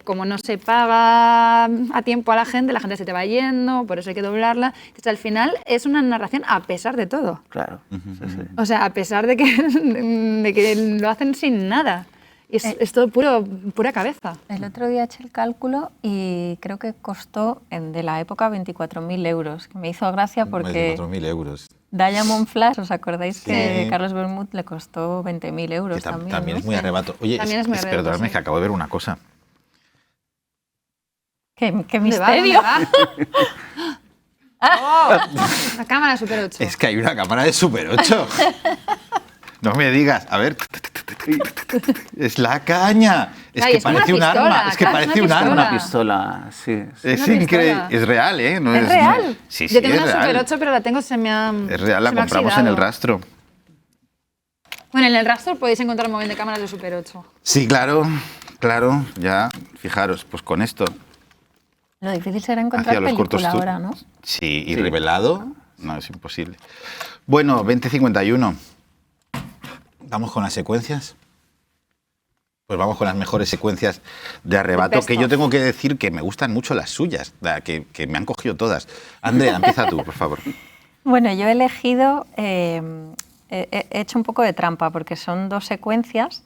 [SPEAKER 3] como no se paga a tiempo a la gente se te va yendo, por eso hay que doblarla. Entonces, al final es una narración a pesar de todo.
[SPEAKER 5] Claro. Sí, sí.
[SPEAKER 3] O sea, a pesar de que lo hacen sin nada. Y es todo pura cabeza.
[SPEAKER 4] El otro día eché el cálculo y creo que costó de la época 24.000 euros, que me hizo gracia porque
[SPEAKER 1] 4.000 euros.
[SPEAKER 4] Diamond Flash, ¿os acordáis
[SPEAKER 1] Sí.
[SPEAKER 4] que Carlos Bermud le costó 20.000 euros
[SPEAKER 1] Que
[SPEAKER 4] también?
[SPEAKER 1] también
[SPEAKER 4] ¿no?
[SPEAKER 1] es muy Arrebato. Oye,
[SPEAKER 3] También es muy Arrebato,
[SPEAKER 1] perdonadme,
[SPEAKER 3] sí.
[SPEAKER 1] que acabo de ver una cosa.
[SPEAKER 4] ¡Qué
[SPEAKER 3] ¿Dónde va?
[SPEAKER 4] misterio!
[SPEAKER 3] ¿Dónde va? La cámara Super 8.
[SPEAKER 1] Es que hay una cámara de Super 8. No me digas. A ver. Es la caña. Es
[SPEAKER 3] Ay,
[SPEAKER 1] que
[SPEAKER 3] es como
[SPEAKER 1] parece un
[SPEAKER 3] una pistola,
[SPEAKER 1] arma. Es que
[SPEAKER 3] claro,
[SPEAKER 1] parece
[SPEAKER 3] es
[SPEAKER 1] un
[SPEAKER 3] una
[SPEAKER 1] arma.
[SPEAKER 5] Una pistola, sí.
[SPEAKER 1] Es
[SPEAKER 3] una
[SPEAKER 1] increíble.
[SPEAKER 3] pistola.
[SPEAKER 1] Es real, ¿eh? No
[SPEAKER 3] ¿Es real?
[SPEAKER 1] Sí,
[SPEAKER 3] Yo tengo
[SPEAKER 1] es
[SPEAKER 3] una
[SPEAKER 1] real.
[SPEAKER 3] Super 8, pero la tengo, se me ha
[SPEAKER 1] Es real, la
[SPEAKER 3] se me ha
[SPEAKER 1] compramos en el
[SPEAKER 3] oxidado.
[SPEAKER 1] rastro.
[SPEAKER 3] Bueno, en el rastro podéis encontrar un montón de cámaras de Super 8.
[SPEAKER 1] Sí, claro, claro. Ya, fijaros, pues con esto.
[SPEAKER 4] Lo difícil será encontrar
[SPEAKER 1] Hacia los cortos
[SPEAKER 4] película ahora, ¿no?
[SPEAKER 1] Sí, y revelado, no, es imposible. Bueno, 2051. ¿Vamos con las secuencias? Pues vamos con las mejores secuencias de Arrebato,
[SPEAKER 3] Best
[SPEAKER 1] que yo
[SPEAKER 3] of.
[SPEAKER 1] tengo que decir que me gustan mucho las suyas, que me han cogido todas. Andrea, empieza tú, por favor.
[SPEAKER 4] Bueno, yo he elegido, he hecho un poco de trampa porque son 2 secuencias.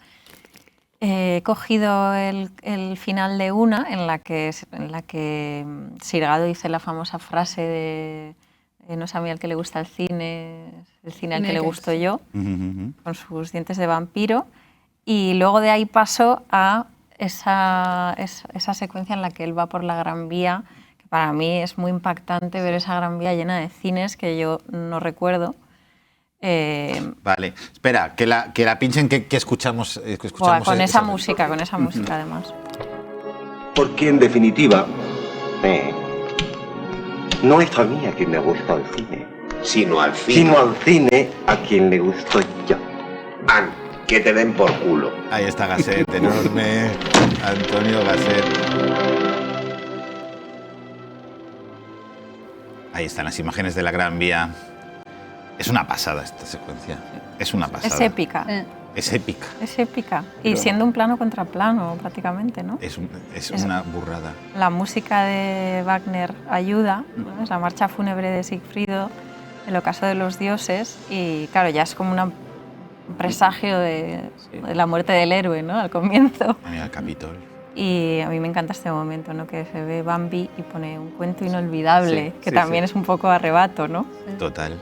[SPEAKER 4] He cogido el final de una en la que Sirgado dice la famosa frase de no es a mí al que le gusta el cine, es el cine al que le gusto yo, con sus dientes de vampiro. Y luego de ahí paso a esa secuencia en la que él va por la Gran Vía, que para mí es muy impactante ver esa Gran Vía llena de cines que yo no recuerdo.
[SPEAKER 1] Vale, espera, que la pinchen, que escuchamos.
[SPEAKER 4] Con esa música además.
[SPEAKER 6] Porque en definitiva, no es a mí a quien le gusta el cine,
[SPEAKER 2] Sino al fin.
[SPEAKER 6] sino al cine a quien le gusto yo.
[SPEAKER 2] An, que te den por culo.
[SPEAKER 1] Ahí está Gasset, enorme. Antonio Gasset. Ahí están las imágenes de la Gran Vía. Es una pasada esta secuencia. Es una pasada.
[SPEAKER 4] Es épica.
[SPEAKER 1] Es épica.
[SPEAKER 4] Es épica. Y siendo un plano contra plano, prácticamente, ¿no?
[SPEAKER 1] Es una burrada.
[SPEAKER 4] La música de Wagner ayuda, ¿no? Es la marcha fúnebre de Sigfrido, el ocaso de los dioses, y claro, ya es como un presagio de la muerte del héroe, ¿no? Al comienzo.
[SPEAKER 1] Mira el Capitol.
[SPEAKER 4] Y a mí me encanta este momento, ¿no? Que se ve Bambi y pone un cuento inolvidable,
[SPEAKER 1] Sí,
[SPEAKER 4] que
[SPEAKER 1] sí,
[SPEAKER 4] también
[SPEAKER 1] sí.
[SPEAKER 4] es un poco Arrebato, ¿no?
[SPEAKER 1] Total.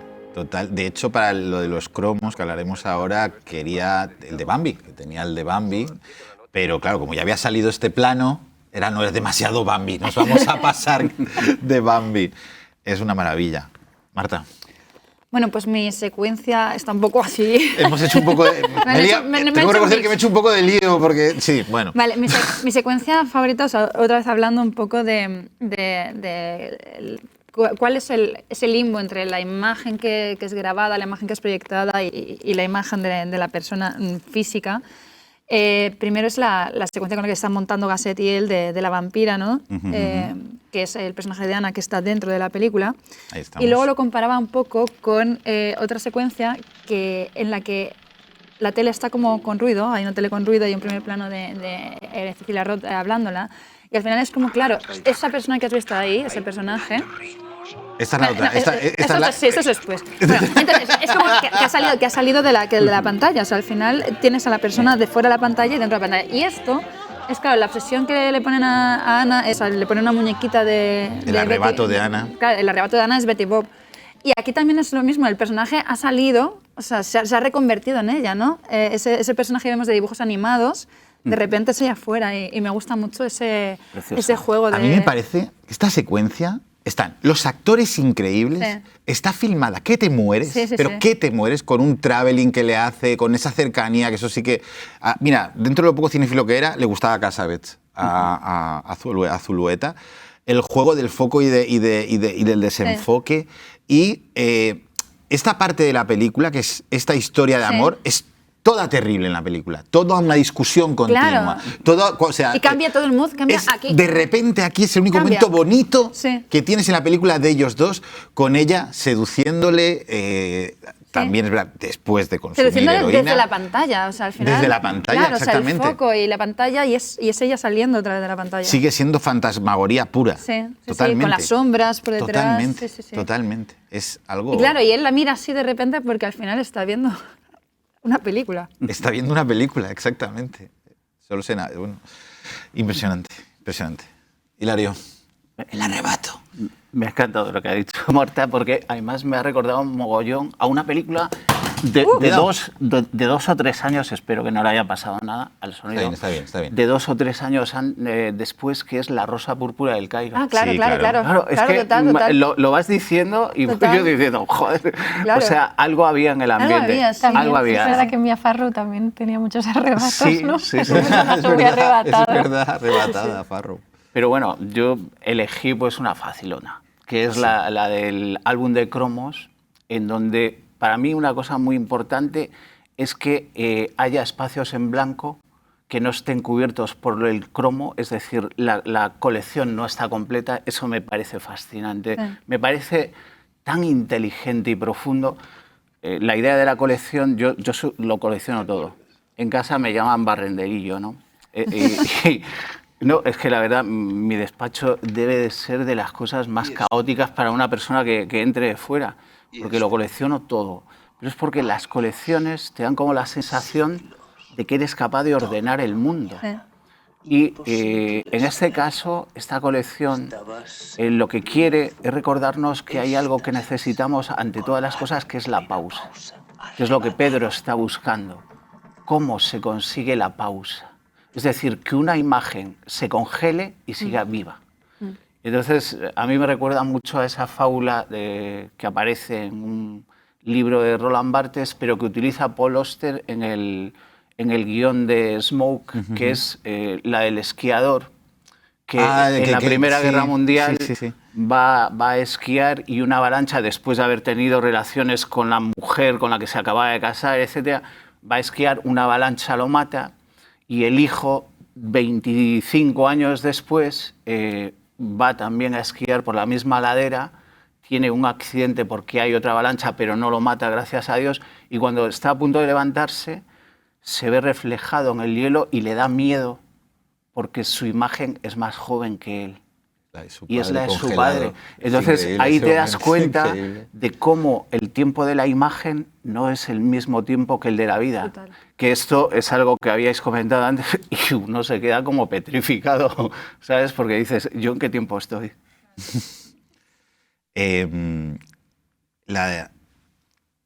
[SPEAKER 1] De hecho, para lo de los cromos que hablaremos ahora, quería el de Bambi, que tenía el de Bambi, pero claro, como ya había salido este plano, no es demasiado Bambi, nos vamos a pasar de Bambi. Es una maravilla. Marta.
[SPEAKER 3] Bueno, pues mi secuencia está un poco así.
[SPEAKER 1] Hemos hecho un poco de... Tengo que reconocer que me he hecho un poco de lío porque... Sí, bueno.
[SPEAKER 3] Vale, mi secuencia favorita, o sea, otra vez hablando un poco cuál es ese limbo entre la imagen que es grabada, la imagen que es proyectada y la imagen de la persona física. Primero es la secuencia con la que están montando Gasset y él de la vampira, ¿no? Que es el personaje de Ana que está dentro de la película.
[SPEAKER 1] Ahí estamos.
[SPEAKER 3] Y luego lo comparaba un poco con otra secuencia en la que la tele está como con ruido, hay una tele con ruido y un primer plano de Cecilia Roth hablándola. Y al final es como, claro, esa persona que has visto ahí, ese personaje...
[SPEAKER 1] Esta es la otra.
[SPEAKER 3] Sí, esto es después. Bueno, entonces, es como que ha salido de la pantalla. O sea, al final tienes a la persona de fuera de la pantalla y dentro de la pantalla. Y esto es, claro, la obsesión que le ponen a Ana es, le ponen una muñequita de
[SPEAKER 1] El arrebato
[SPEAKER 3] Betty,
[SPEAKER 1] de Ana.
[SPEAKER 3] Claro, el arrebato de Ana es Betty Bob. Y aquí también es lo mismo, el personaje ha salido, o sea, se ha reconvertido en ella, ¿no? Ese personaje que vemos de dibujos animados, de repente es ella afuera y me gusta mucho ese juego de...
[SPEAKER 1] A mí me parece que esta secuencia... Están los actores increíbles,
[SPEAKER 3] Sí.
[SPEAKER 1] está filmada, que te mueres,
[SPEAKER 3] Sí, sí,
[SPEAKER 1] pero
[SPEAKER 3] sí.
[SPEAKER 1] que te mueres con un traveling que le hace, con esa cercanía, que eso sí que... mira, dentro de lo poco cinéfilo que era, le gustaba Cassavetes a Zulueta, el juego del foco y del desenfoque, y esta parte de la película, que es esta historia de
[SPEAKER 3] Sí.
[SPEAKER 1] amor, es toda terrible en la película, toda una discusión continua.
[SPEAKER 3] Claro.
[SPEAKER 1] O sea,
[SPEAKER 3] Y cambia todo el mood, cambia aquí.
[SPEAKER 1] De repente aquí es el único
[SPEAKER 3] Cambia.
[SPEAKER 1] momento bonito
[SPEAKER 3] Sí.
[SPEAKER 1] que tienes en la película de ellos dos, con ella seduciéndole, también es verdad, después de consumir
[SPEAKER 3] Seduciéndole
[SPEAKER 1] heroína.
[SPEAKER 3] desde la pantalla, o sea, al final...
[SPEAKER 1] Desde la pantalla,
[SPEAKER 3] claro,
[SPEAKER 1] exactamente.
[SPEAKER 3] O sea, el foco y la pantalla y es ella saliendo a través de la pantalla.
[SPEAKER 1] Sigue siendo fantasmagoría pura.
[SPEAKER 3] Sí,
[SPEAKER 1] Totalmente.
[SPEAKER 3] con las sombras por detrás.
[SPEAKER 1] Totalmente,
[SPEAKER 3] Sí.
[SPEAKER 1] totalmente. Es algo...
[SPEAKER 3] Y claro, y él la mira así de repente porque al final está viendo una película.
[SPEAKER 1] Está viendo una película, exactamente. Solo sé nada. Bueno, impresionante, impresionante. Hilario, el arrebato.
[SPEAKER 5] Me ha encantado lo que ha dicho Marta, porque además me ha recordado un mogollón a una película de 2 o 3 años, espero que no le haya pasado nada al sonido.
[SPEAKER 1] Está bien, está bien.
[SPEAKER 5] De 2 o 3 años después, que es La Rosa Púrpura del Cairo.
[SPEAKER 3] Ah, claro,
[SPEAKER 1] Sí,
[SPEAKER 3] claro.
[SPEAKER 5] Claro, es que
[SPEAKER 3] total.
[SPEAKER 5] Lo vas diciendo y voy
[SPEAKER 3] Total.
[SPEAKER 5] yo diciendo, joder,
[SPEAKER 3] Claro.
[SPEAKER 5] o sea, algo había en el ambiente.
[SPEAKER 3] había, sí.
[SPEAKER 4] También
[SPEAKER 5] Algo
[SPEAKER 4] es
[SPEAKER 5] había.
[SPEAKER 4] verdad que Mia Farrow también tenía muchos arrebatos,
[SPEAKER 5] Sí,
[SPEAKER 4] ¿no?
[SPEAKER 5] sí,
[SPEAKER 4] Es
[SPEAKER 5] sí.
[SPEAKER 4] un personaje muy arrebatado.
[SPEAKER 1] Es verdad, arrebatada, Farrow.
[SPEAKER 5] Pero bueno, yo elegí pues una facilona, que es la del álbum de cromos, en donde para mí una cosa muy importante es que haya espacios en blanco que no estén cubiertos por el cromo, es decir, la colección no está completa. Eso me parece fascinante,
[SPEAKER 3] Sí.
[SPEAKER 5] me parece tan inteligente y profundo. La idea de la colección, yo lo colecciono todo. En casa me llaman barrenderillo, ¿no? No, es que la verdad, mi despacho debe de ser de las cosas más caóticas para una persona que entre de fuera, porque lo colecciono todo. Pero es porque las colecciones te dan como la sensación de que eres capaz de ordenar el mundo.
[SPEAKER 3] Sí.
[SPEAKER 5] Y en este caso, esta colección lo que quiere es recordarnos que hay algo que necesitamos ante todas las cosas, que es la pausa, que es lo que Pedro está buscando. ¿Cómo se consigue la pausa? Es decir, que una imagen se congele y siga viva. Entonces, a mí me recuerda mucho a esa fábula que aparece en un libro de Roland Barthes, pero que utiliza Paul Auster en el guión de Smoke, que es la del esquiador, que en la Primera Guerra Mundial va a esquiar y una avalancha, después de haber tenido relaciones con la mujer con la que se acababa de casar, etc., va a esquiar, una avalancha lo mata, y el hijo, 25 años después, va también a esquiar por la misma ladera, tiene un accidente porque hay otra avalancha, pero no lo mata, gracias a Dios, y cuando está a punto de levantarse, se ve reflejado en el hielo y le da miedo porque su imagen es más joven que él. Y es la de su padre. Entonces ahí te das cuenta de cómo el tiempo de la imagen no es el mismo tiempo que el de la vida.
[SPEAKER 3] Total.
[SPEAKER 5] Que esto es algo que habíais comentado antes y uno se queda como petrificado, ¿sabes? Porque dices, ¿yo en qué tiempo estoy?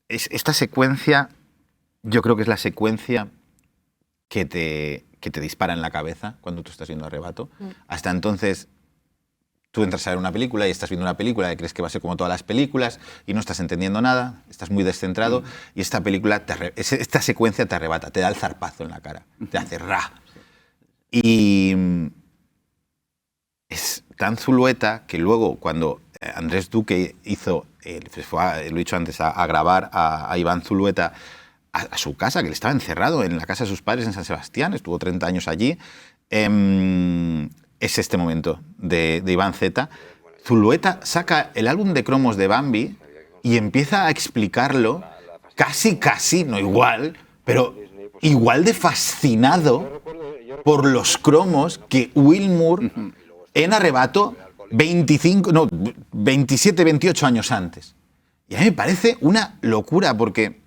[SPEAKER 1] Esta secuencia, yo creo que es la secuencia que te dispara en la cabeza cuando tú estás viendo Arrebato. Hasta entonces, tú entras a ver una película y estás viendo una película y crees que va a ser como todas las películas y no estás entendiendo nada, estás muy descentrado y esta película, esta secuencia te arrebata, te da el zarpazo en la cara, te hace ra. Y es tan Zulueta que luego cuando Andrés Duque hizo, lo he dicho antes, a grabar a Iván Zulueta a su casa, que él estaba encerrado en la casa de sus padres en San Sebastián, estuvo 30 años allí, es este momento de Iván Z. Zulueta saca el álbum de cromos de Bambi y empieza a explicarlo casi, no igual, pero igual de fascinado por los cromos que Will Moore en Arrebato 27, 28 años antes. Y a mí me parece una locura porque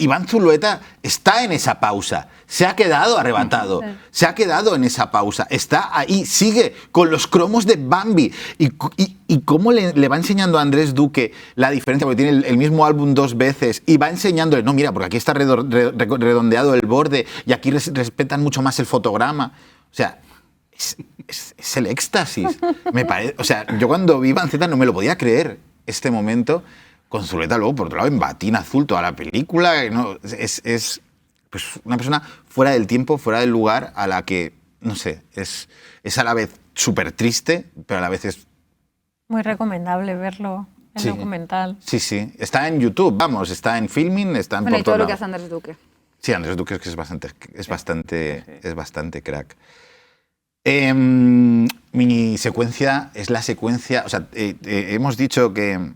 [SPEAKER 1] Iván Zulueta está en esa pausa, se ha quedado arrebatado, se ha quedado en esa pausa, está ahí, sigue con los cromos de Bambi. Y cómo le va enseñando a Andrés Duque la diferencia, porque tiene el mismo álbum 2 veces, y va enseñándole, no, mira, porque aquí está redondeado el borde y aquí respetan mucho más el fotograma. O sea, es el éxtasis. O sea, yo cuando vi Iván Z no me lo podía creer este momento. Con Zulueta luego, por otro lado, en batín azul toda la película. ¿No? Es pues una persona fuera del tiempo, fuera del lugar, a la que, no sé, es a la vez súper triste, pero a la vez es...
[SPEAKER 4] Muy recomendable verlo, el documental.
[SPEAKER 1] Sí, sí. Está en YouTube, vamos, está en Filmin, está en
[SPEAKER 3] Bueno, y todo
[SPEAKER 1] todo
[SPEAKER 3] lo que hace Andrés Duque.
[SPEAKER 1] Sí, Andrés Duque es que es bastante crack. Mi secuencia es la secuencia... O sea, hemos dicho que...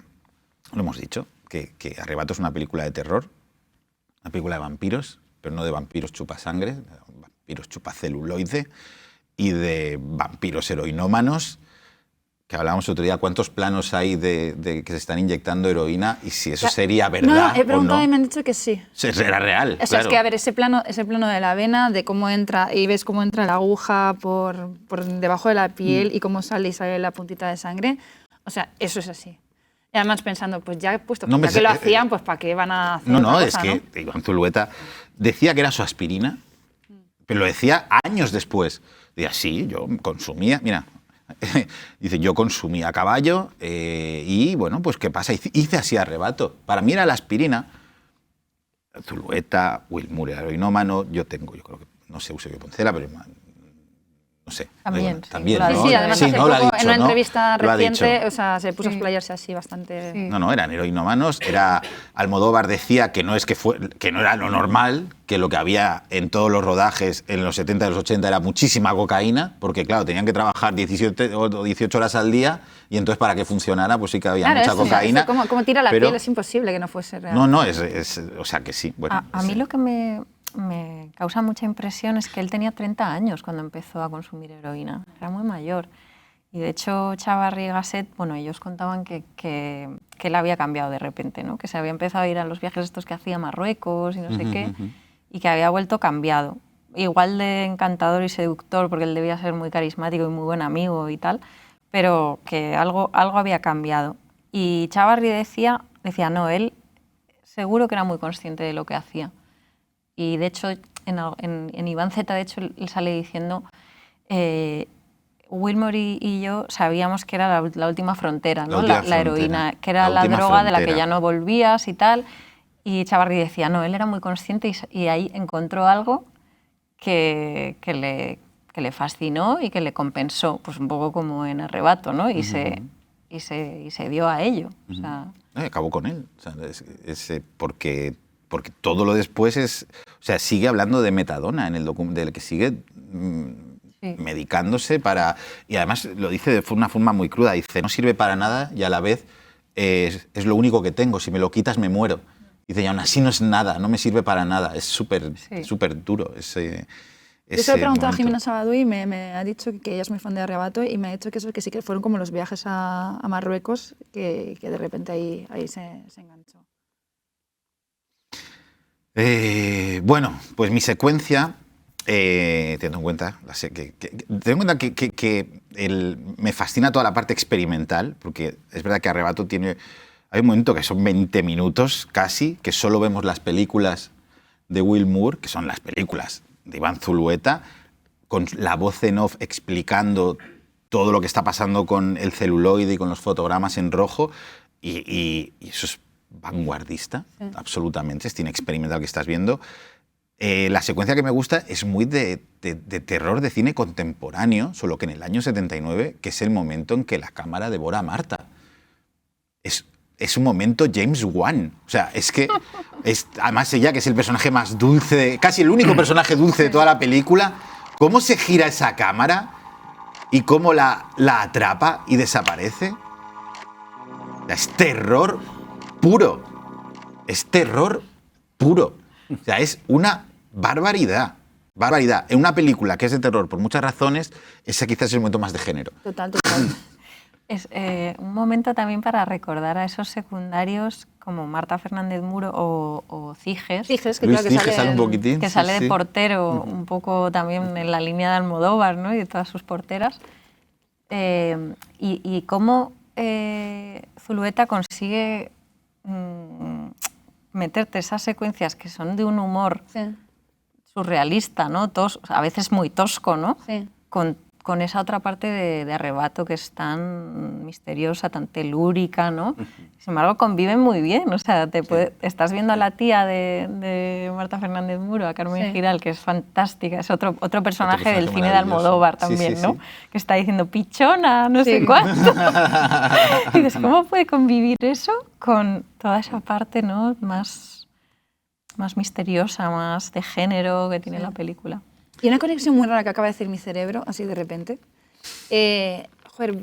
[SPEAKER 1] Lo hemos dicho, que Arrebato es una película de terror, una película de vampiros, pero no de vampiros chupasangre, de vampiros chupaceluloide y de vampiros heroinómanos, que hablábamos otro día, cuántos planos hay de que se están inyectando heroína y si eso sería verdad
[SPEAKER 3] no, he preguntado
[SPEAKER 1] o no.
[SPEAKER 3] y me han dicho que sí.
[SPEAKER 1] Era real,
[SPEAKER 3] O sea,
[SPEAKER 1] claro.
[SPEAKER 3] es que, a ver, ese plano de la vena, de cómo entra, y ves cómo entra la aguja por debajo de la piel y cómo sale y sale la puntita de sangre, o sea, eso es así. Y además pensando, pues ya puesto
[SPEAKER 1] No,
[SPEAKER 3] ya que lo hacían, pues ¿para qué van a hacer
[SPEAKER 1] No,
[SPEAKER 3] otra
[SPEAKER 1] es
[SPEAKER 3] cosa,
[SPEAKER 1] que Iván Zulueta decía que era su aspirina, pero lo decía años después. Decía, sí, yo consumía, mira, dice, yo consumía caballo y bueno, pues ¿qué pasa? Hice así Arrebato. Para mí era la aspirina. Zulueta, Will Moore, heroinómano, yo creo que, no sé, Eusebio Poncela, pero no sé.
[SPEAKER 4] También,
[SPEAKER 1] bueno,
[SPEAKER 4] sí,
[SPEAKER 1] también,
[SPEAKER 4] lo ha
[SPEAKER 1] ¿no?
[SPEAKER 4] dicho.
[SPEAKER 3] Sí, además
[SPEAKER 1] Sí,
[SPEAKER 3] hace
[SPEAKER 1] ¿no? Lo ha
[SPEAKER 3] poco,
[SPEAKER 1] dicho,
[SPEAKER 3] en una
[SPEAKER 1] ¿no?
[SPEAKER 3] entrevista
[SPEAKER 1] Lo ha
[SPEAKER 3] reciente,
[SPEAKER 1] dicho.
[SPEAKER 3] o sea, se puso a
[SPEAKER 4] Sí.
[SPEAKER 3] explayarse así bastante...
[SPEAKER 4] Sí.
[SPEAKER 1] No, eran heroinómanos. Almodóvar decía que no era lo normal, que lo que había en todos los rodajes en los 70 y los 80 era muchísima cocaína, porque claro, tenían que trabajar 17 o 18 horas al día y entonces para que funcionara pues sí que había mucha cocaína.
[SPEAKER 3] Como tira la
[SPEAKER 1] pero-
[SPEAKER 3] piel, es imposible que no fuese real.
[SPEAKER 1] No, o sea que sí. Bueno,
[SPEAKER 4] A mí lo que me causa mucha impresión es que él tenía 30 años cuando empezó a consumir heroína. Era muy mayor. Y de hecho, Chavarri y Gasset, bueno, ellos contaban que él había cambiado de repente, ¿no? Que se había empezado a ir a los viajes estos que hacía a Marruecos y no sé qué, y que había vuelto cambiado. Igual de encantador y seductor, porque él debía ser muy carismático y muy buen amigo y tal, pero que algo había cambiado. Y Chavarri decía, no, él seguro que era muy consciente de lo que hacía. Y de hecho, en Iván Z, de hecho, él sale diciendo, Wilmore y yo sabíamos que era la última frontera, ¿no? La heroína, que era la droga de la que ya no volvías y tal. Y Chavarri decía, no, él era muy consciente y ahí encontró algo que le fascinó y que le compensó, pues un poco como en Arrebato, ¿no? Y se dio a ello. O sea,
[SPEAKER 1] acabó con él. O sea, porque todo lo después sigue hablando de metadona en el documental, que sigue medicándose para... Y además lo dice de una forma muy cruda, dice, no sirve para nada y a la vez es lo único que tengo, si me lo quitas me muero. Dice, y aún así no es nada, no me sirve para nada, es súper duro ese
[SPEAKER 3] Yo se lo he preguntado a
[SPEAKER 1] momento.
[SPEAKER 3] Jimena Sabadú y me ha dicho que ella es muy fan de Arrebato y me ha dicho que eso, que sí que fueron como los viajes a Marruecos, que de repente ahí se enganchó.
[SPEAKER 1] Bueno, pues mi secuencia, teniendo en cuenta, que me fascina toda la parte experimental, porque es verdad que Arrebato tiene... Hay un momento que son 20 minutos casi, que solo vemos las películas de Will Moore, que son las películas de Iván Zulueta, con la voz en off explicando todo lo que está pasando con el celuloide y con los fotogramas en rojo, y eso es vanguardista, absolutamente, es cine experimental que estás viendo. La secuencia que me gusta es muy de terror de cine contemporáneo, solo que en el año 79, que es el momento en que la cámara devora a Marta. Es un momento James Wan. O sea, es que... además ella, que es el personaje más dulce, casi el único personaje dulce de toda la película, cómo se gira esa cámara y cómo la atrapa y desaparece. Es terror puro. Es terror puro. O sea, es una barbaridad. Barbaridad. En una película que es de terror por muchas razones, ese quizás es el momento más de género.
[SPEAKER 3] Total.
[SPEAKER 4] Es un momento también para recordar a esos secundarios como Marta Fernández Muro o Ciges.
[SPEAKER 3] Ciges, que
[SPEAKER 1] Luis
[SPEAKER 3] creo que
[SPEAKER 1] Ciges sale un poquitín.
[SPEAKER 4] Que
[SPEAKER 1] sí,
[SPEAKER 4] sale
[SPEAKER 1] sí.
[SPEAKER 4] de portero, un poco también en la línea de Almodóvar, ¿no? Y de todas sus porteras. Y cómo Zulueta consigue meterte esas secuencias que son de un humor surrealista, ¿no? A veces muy tosco, ¿no?
[SPEAKER 3] Sí.
[SPEAKER 4] Con esa otra parte de arrebato que es tan misteriosa, tan telúrica, ¿no? Sin embargo, conviven muy bien. O sea, estás viendo a la tía de Marta Fernández Muro, a Carmen Giral, que es fantástica, es otro personaje del cine de Almodóvar también, ¿no? Que está diciendo pichona, no sé cuánto. Y dices, ¿cómo puede convivir eso con toda esa parte, ¿no? más misteriosa, más de género que tiene la película?
[SPEAKER 3] Y una conexión muy rara que acaba de hacer mi cerebro, así de repente.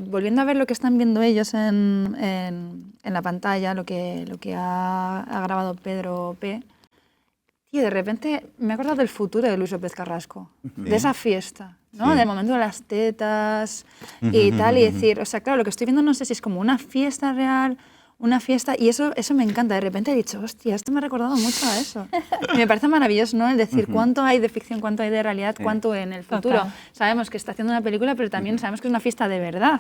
[SPEAKER 3] Volviendo a ver lo que están viendo ellos en la pantalla, lo que ha grabado Pedro P. Tío, de repente me he acordado del futuro de Luis López Carrasco, de esa fiesta, ¿no? Del momento de las tetas y tal, y decir, o sea, claro, lo que estoy viendo no sé si es como una fiesta real, una fiesta, y eso me encanta. De repente he dicho, hostia, esto me ha recordado mucho a eso. Y me parece maravilloso, ¿no? El decir cuánto hay de ficción, cuánto hay de realidad, cuánto en el futuro.
[SPEAKER 4] Total.
[SPEAKER 3] Sabemos que está haciendo una película, pero también sabemos que es una fiesta de verdad.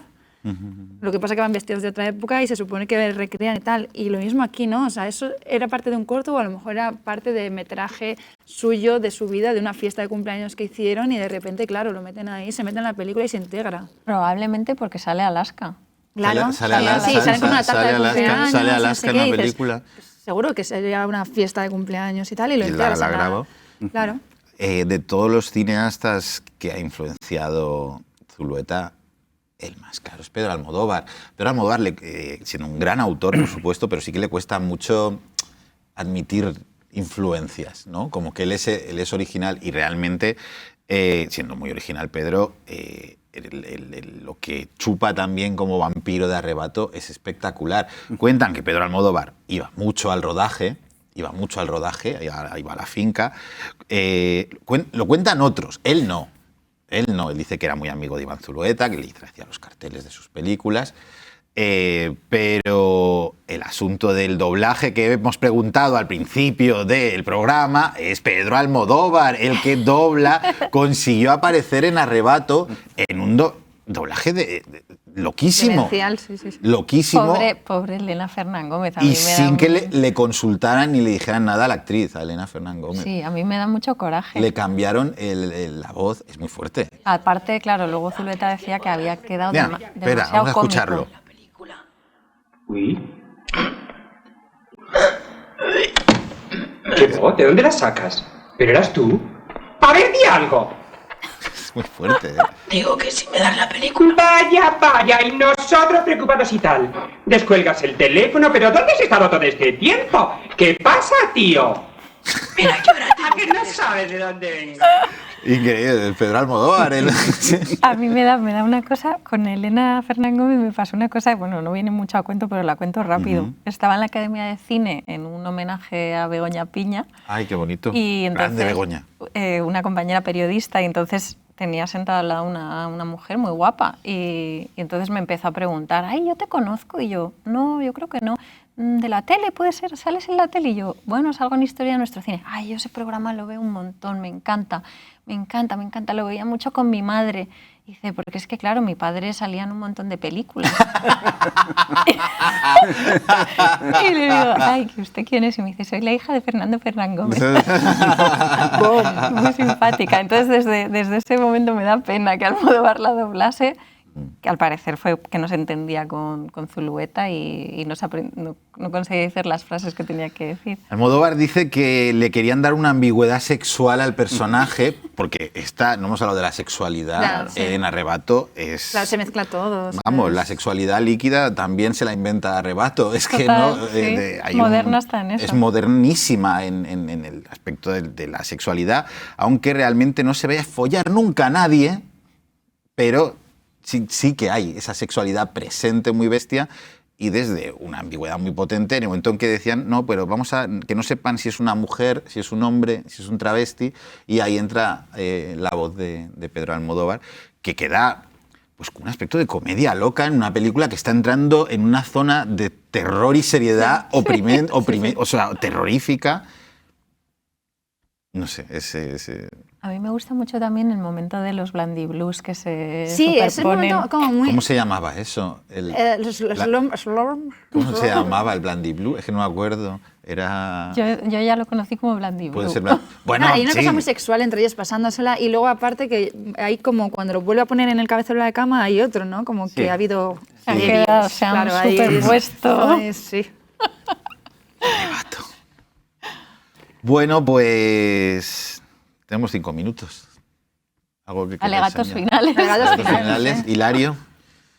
[SPEAKER 3] Lo que pasa es que van vestidos de otra época y se supone que recrean y tal. Y lo mismo aquí, ¿no? O sea, eso era parte de un corto o a lo mejor era parte de metraje suyo, de su vida, de una fiesta de cumpleaños que hicieron y de repente, claro, lo meten ahí, se meten en la película y se integra.
[SPEAKER 4] Probablemente porque sale Alaska.
[SPEAKER 3] Claro,
[SPEAKER 1] Sale Alaska,
[SPEAKER 3] sí, salen con una tarta de cumpleaños.
[SPEAKER 1] sale
[SPEAKER 3] no
[SPEAKER 1] Alaska
[SPEAKER 3] sé
[SPEAKER 1] en
[SPEAKER 3] qué,
[SPEAKER 1] la
[SPEAKER 3] y dices,
[SPEAKER 1] película.
[SPEAKER 3] pues, seguro que sería una fiesta de cumpleaños y tal, y lo
[SPEAKER 1] Y
[SPEAKER 3] integras
[SPEAKER 1] la
[SPEAKER 3] en
[SPEAKER 1] grabo.
[SPEAKER 3] Claro.
[SPEAKER 1] De todos los cineastas que ha influenciado Zulueta, el más claro es Pedro Almodóvar. Pedro Almodóvar, siendo un gran autor, por supuesto, pero sí que le cuesta mucho admitir influencias, ¿no? Como que él es original y realmente, siendo muy original Pedro, lo que chupa también como vampiro de arrebato es espectacular. Cuentan que Pedro Almodóvar iba mucho al rodaje, iba a la finca. Lo cuentan otros, él no. Él dice que era muy amigo de Iván Zulueta, que le hacía los carteles de sus películas. Pero el asunto del doblaje que hemos preguntado al principio del programa es Pedro Almodóvar, el que dobla, consiguió aparecer en Arrebato en un doblaje loquísimo.
[SPEAKER 3] Sí.
[SPEAKER 1] Loquísimo.
[SPEAKER 4] Pobre Elena Fernán Gómez.
[SPEAKER 1] Y sin que le consultaran ni le dijeran nada a la actriz, a Elena Fernán Gómez.
[SPEAKER 4] Sí, a mí me da mucho coraje.
[SPEAKER 1] Le cambiaron la voz, es muy fuerte.
[SPEAKER 4] Aparte, claro, luego Zulueta decía que había quedado
[SPEAKER 1] Mira,
[SPEAKER 4] demasiado
[SPEAKER 1] espera, vamos a
[SPEAKER 4] cómico.
[SPEAKER 1] escucharlo.
[SPEAKER 6] Uy. ¿Qué voz? ¿De dónde la sacas? ¿Pero eras tú? A ver, di algo.
[SPEAKER 1] Es muy fuerte, ¿eh?
[SPEAKER 7] Digo que si me das la película.
[SPEAKER 6] Vaya, y nosotros preocupados y tal. Descuelgas el teléfono, pero ¿dónde has estado todo este tiempo? ¿Qué pasa, tío?
[SPEAKER 7] Mira, yo ahora
[SPEAKER 6] ¿A que no sabes de dónde vengo?
[SPEAKER 1] Increíble, Pedro Almodóvar.
[SPEAKER 4] A mí me da una cosa, con Elena Fernán Gómez me pasó una cosa, bueno, no viene mucho a cuento, pero la cuento rápido. Estaba en la Academia de Cine en un homenaje a Begoña Piña.
[SPEAKER 1] Ay, qué bonito.
[SPEAKER 4] Y entonces,
[SPEAKER 1] grande Begoña.
[SPEAKER 4] Una compañera periodista, y entonces tenía sentada al lado una mujer muy guapa, y entonces me empezó a preguntar, ay, yo te conozco, y yo, no, yo creo que no. ¿De la tele puede ser? ¿Sales en la tele? Y yo, bueno, salgo en Historia de Nuestro Cine. Ay, yo ese programa lo veo un montón, me encanta, lo veía mucho con mi madre. Y dice, porque es que claro, mi padre salía en un montón de películas. Y le digo, ay, ¿que usted quién es? Y me dice, soy la hija de Fernando Fernán Gómez. Muy simpática. Entonces, desde ese momento me da pena que Almodóvar la doblase, que al parecer fue que no se entendía con Zulueta y no conseguía decir las frases que tenía que decir.
[SPEAKER 1] Almodóvar dice que le querían dar una ambigüedad sexual al personaje, porque no hemos hablado de la sexualidad,
[SPEAKER 3] Claro, sí.
[SPEAKER 1] en Arrebato es...
[SPEAKER 3] Claro, se mezcla todo.
[SPEAKER 1] Vamos, la sexualidad líquida también se la inventa Arrebato. Es que
[SPEAKER 4] Total,
[SPEAKER 1] no...
[SPEAKER 4] sí.
[SPEAKER 1] hay
[SPEAKER 4] Moderna está en eso.
[SPEAKER 1] Es modernísima en el aspecto de la sexualidad, aunque realmente no se vaya a follar nunca a nadie, pero sí que hay esa sexualidad presente muy bestia y desde una ambigüedad muy potente en el momento en que decían, no, pero vamos a que no sepan si es una mujer, si es un hombre, si es un travesti, y ahí entra la voz de Pedro Almodóvar, que queda pues con un aspecto de comedia loca en una película que está entrando en una zona de terror y seriedad o sea, terrorífica. No sé,
[SPEAKER 4] A mí me gusta mucho también el momento de los blandiblues que se
[SPEAKER 3] Sí, es un
[SPEAKER 4] superponen.
[SPEAKER 3] momento como muy...
[SPEAKER 1] ¿Cómo se llamaba eso? ¿Cómo se llamaba el Blandiblue? Es que no me acuerdo. Era...
[SPEAKER 4] Yo ya lo conocí como blandiblu.
[SPEAKER 1] Puede ser
[SPEAKER 3] Bueno, hay una
[SPEAKER 1] sí.
[SPEAKER 3] cosa muy sexual entre ellos pasándosela y luego aparte que hay como cuando lo vuelve a poner en el cabecero de la cama hay otro, ¿no? Como que ha habido...
[SPEAKER 4] Se han quedado, se han
[SPEAKER 3] ahí
[SPEAKER 4] superpuesto.
[SPEAKER 3] Ay, sí.
[SPEAKER 1] Arrebato. Bueno, pues tenemos 5 minutos. Algo que queráis
[SPEAKER 4] Alegatos
[SPEAKER 1] añadir.
[SPEAKER 4] finales.
[SPEAKER 3] Alegatos
[SPEAKER 1] Finales. Hilario.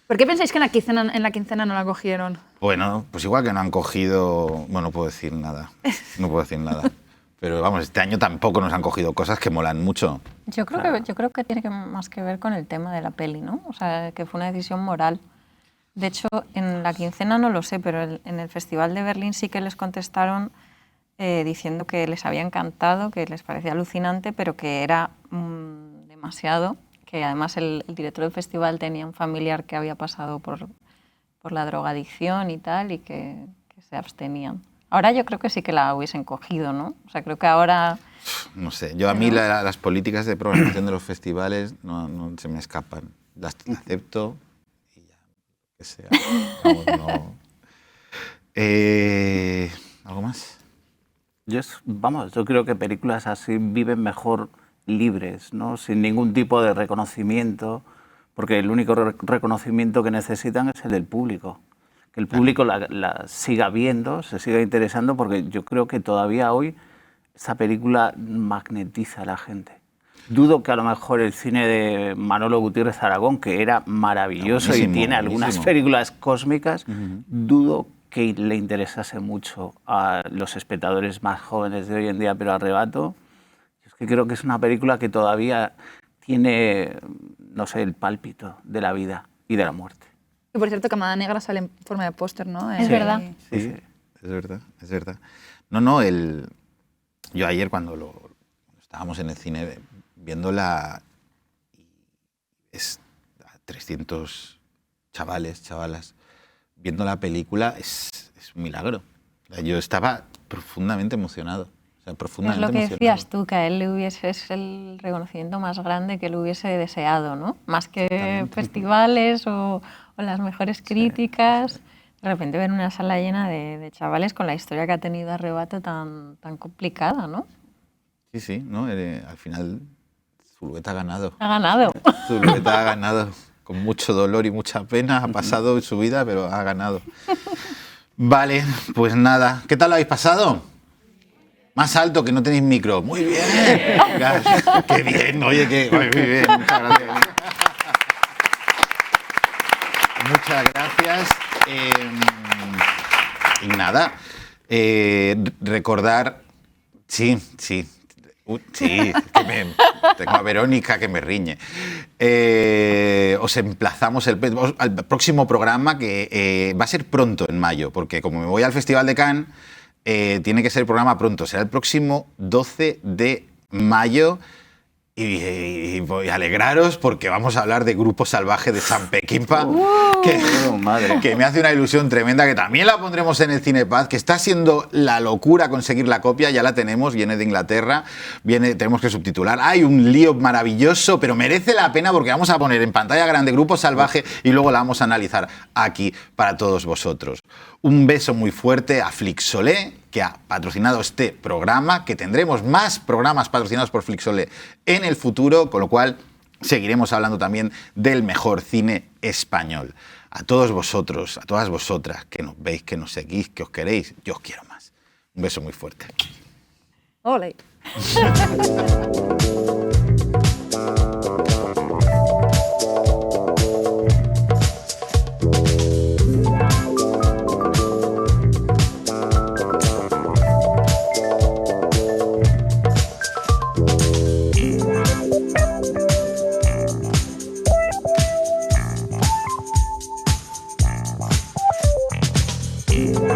[SPEAKER 3] ¿Por qué pensáis que en la quincena no la cogieron?
[SPEAKER 1] Bueno, pues igual que no han cogido... Bueno, no puedo decir nada. No puedo decir nada. Pero vamos, este año tampoco nos han cogido cosas que molan mucho.
[SPEAKER 4] Yo creo que tiene más que ver con el tema de la peli, ¿no? O sea, que fue una decisión moral. De hecho, en la quincena no lo sé, pero en el Festival de Berlín sí que les contestaron diciendo que les había encantado, que les parecía alucinante, pero que era demasiado, que además el director del festival tenía un familiar que había pasado por la drogadicción y tal, y que se abstenían. Ahora yo creo que sí que la hubiesen cogido, ¿no? O sea, creo que ahora...
[SPEAKER 1] No sé, yo a mí las políticas de programación de los festivales no se me escapan. Las acepto y ya, lo que sea. Vamos, ¿algo más?
[SPEAKER 5] Yo creo que películas así viven mejor libres, ¿no? Sin ningún tipo de reconocimiento, porque el único reconocimiento que necesitan es el del público. Que el público la siga viendo, se siga interesando, porque yo creo que todavía hoy esa película magnetiza a la gente. Dudo que a lo mejor el cine de Manolo Gutiérrez Aragón, que era maravilloso y tiene algunas películas cósmicas, dudo que le interesase mucho a los espectadores más jóvenes de hoy en día, pero Arrebato, es que creo que es una película que todavía tiene, no sé, el pálpito de la vida y de la muerte.
[SPEAKER 3] Y por cierto, Camada Negra sale en forma de póster, ¿no?
[SPEAKER 4] Es verdad.
[SPEAKER 1] Sí, es verdad, es verdad. No, yo ayer cuando estábamos en el cine viéndola, es 300 chavalas, viendo la película, es un milagro. Yo estaba profundamente emocionado. O sea,
[SPEAKER 4] Es
[SPEAKER 1] profundamente
[SPEAKER 4] lo que
[SPEAKER 1] emocionado.
[SPEAKER 4] decías tú, que a él es el reconocimiento más grande que él hubiese deseado, ¿no? Más que
[SPEAKER 1] Totalmente.
[SPEAKER 4] festivales o las mejores críticas. De repente ver una sala llena de chavales con la historia que ha tenido Arrebato tan complicada, ¿no?
[SPEAKER 1] Sí, ¿no? Al final Zulueta ha ganado.
[SPEAKER 4] Ha ganado.
[SPEAKER 1] Zulueta ha ganado. Con mucho dolor y mucha pena, ha pasado en su vida, pero ha ganado. Vale, pues nada. ¿Qué tal lo habéis pasado? Más alto, que no tenéis micro. Muy bien. Qué bien, oye, muy bien. Muchas gracias. Muchas gracias. Y nada, recordar... Sí. Sí, tengo a Verónica que me riñe. Os emplazamos al próximo programa que va a ser pronto en mayo, porque como me voy al Festival de Cannes, tiene que ser el programa pronto. Será el próximo 12 de mayo. Y voy a alegraros porque vamos a hablar de Grupo Salvaje de Sam Peckinpah, que me hace una ilusión tremenda, que también la pondremos en el Cinepaz, que está siendo la locura conseguir la copia, ya la tenemos, viene de Inglaterra, tenemos que subtitular. Hay un lío maravilloso, pero merece la pena porque vamos a poner en pantalla grande Grupo Salvaje y luego la vamos a analizar aquí para todos vosotros. Un beso muy fuerte a Flixolé, que ha patrocinado este programa, que tendremos más programas patrocinados por Flixolé en el futuro, con lo cual seguiremos hablando también del mejor cine español. A todos vosotros, a todas vosotras que nos veis, que nos seguís, que os queréis, yo os quiero más. Un beso muy fuerte.
[SPEAKER 3] Ole.
[SPEAKER 8] Yeah.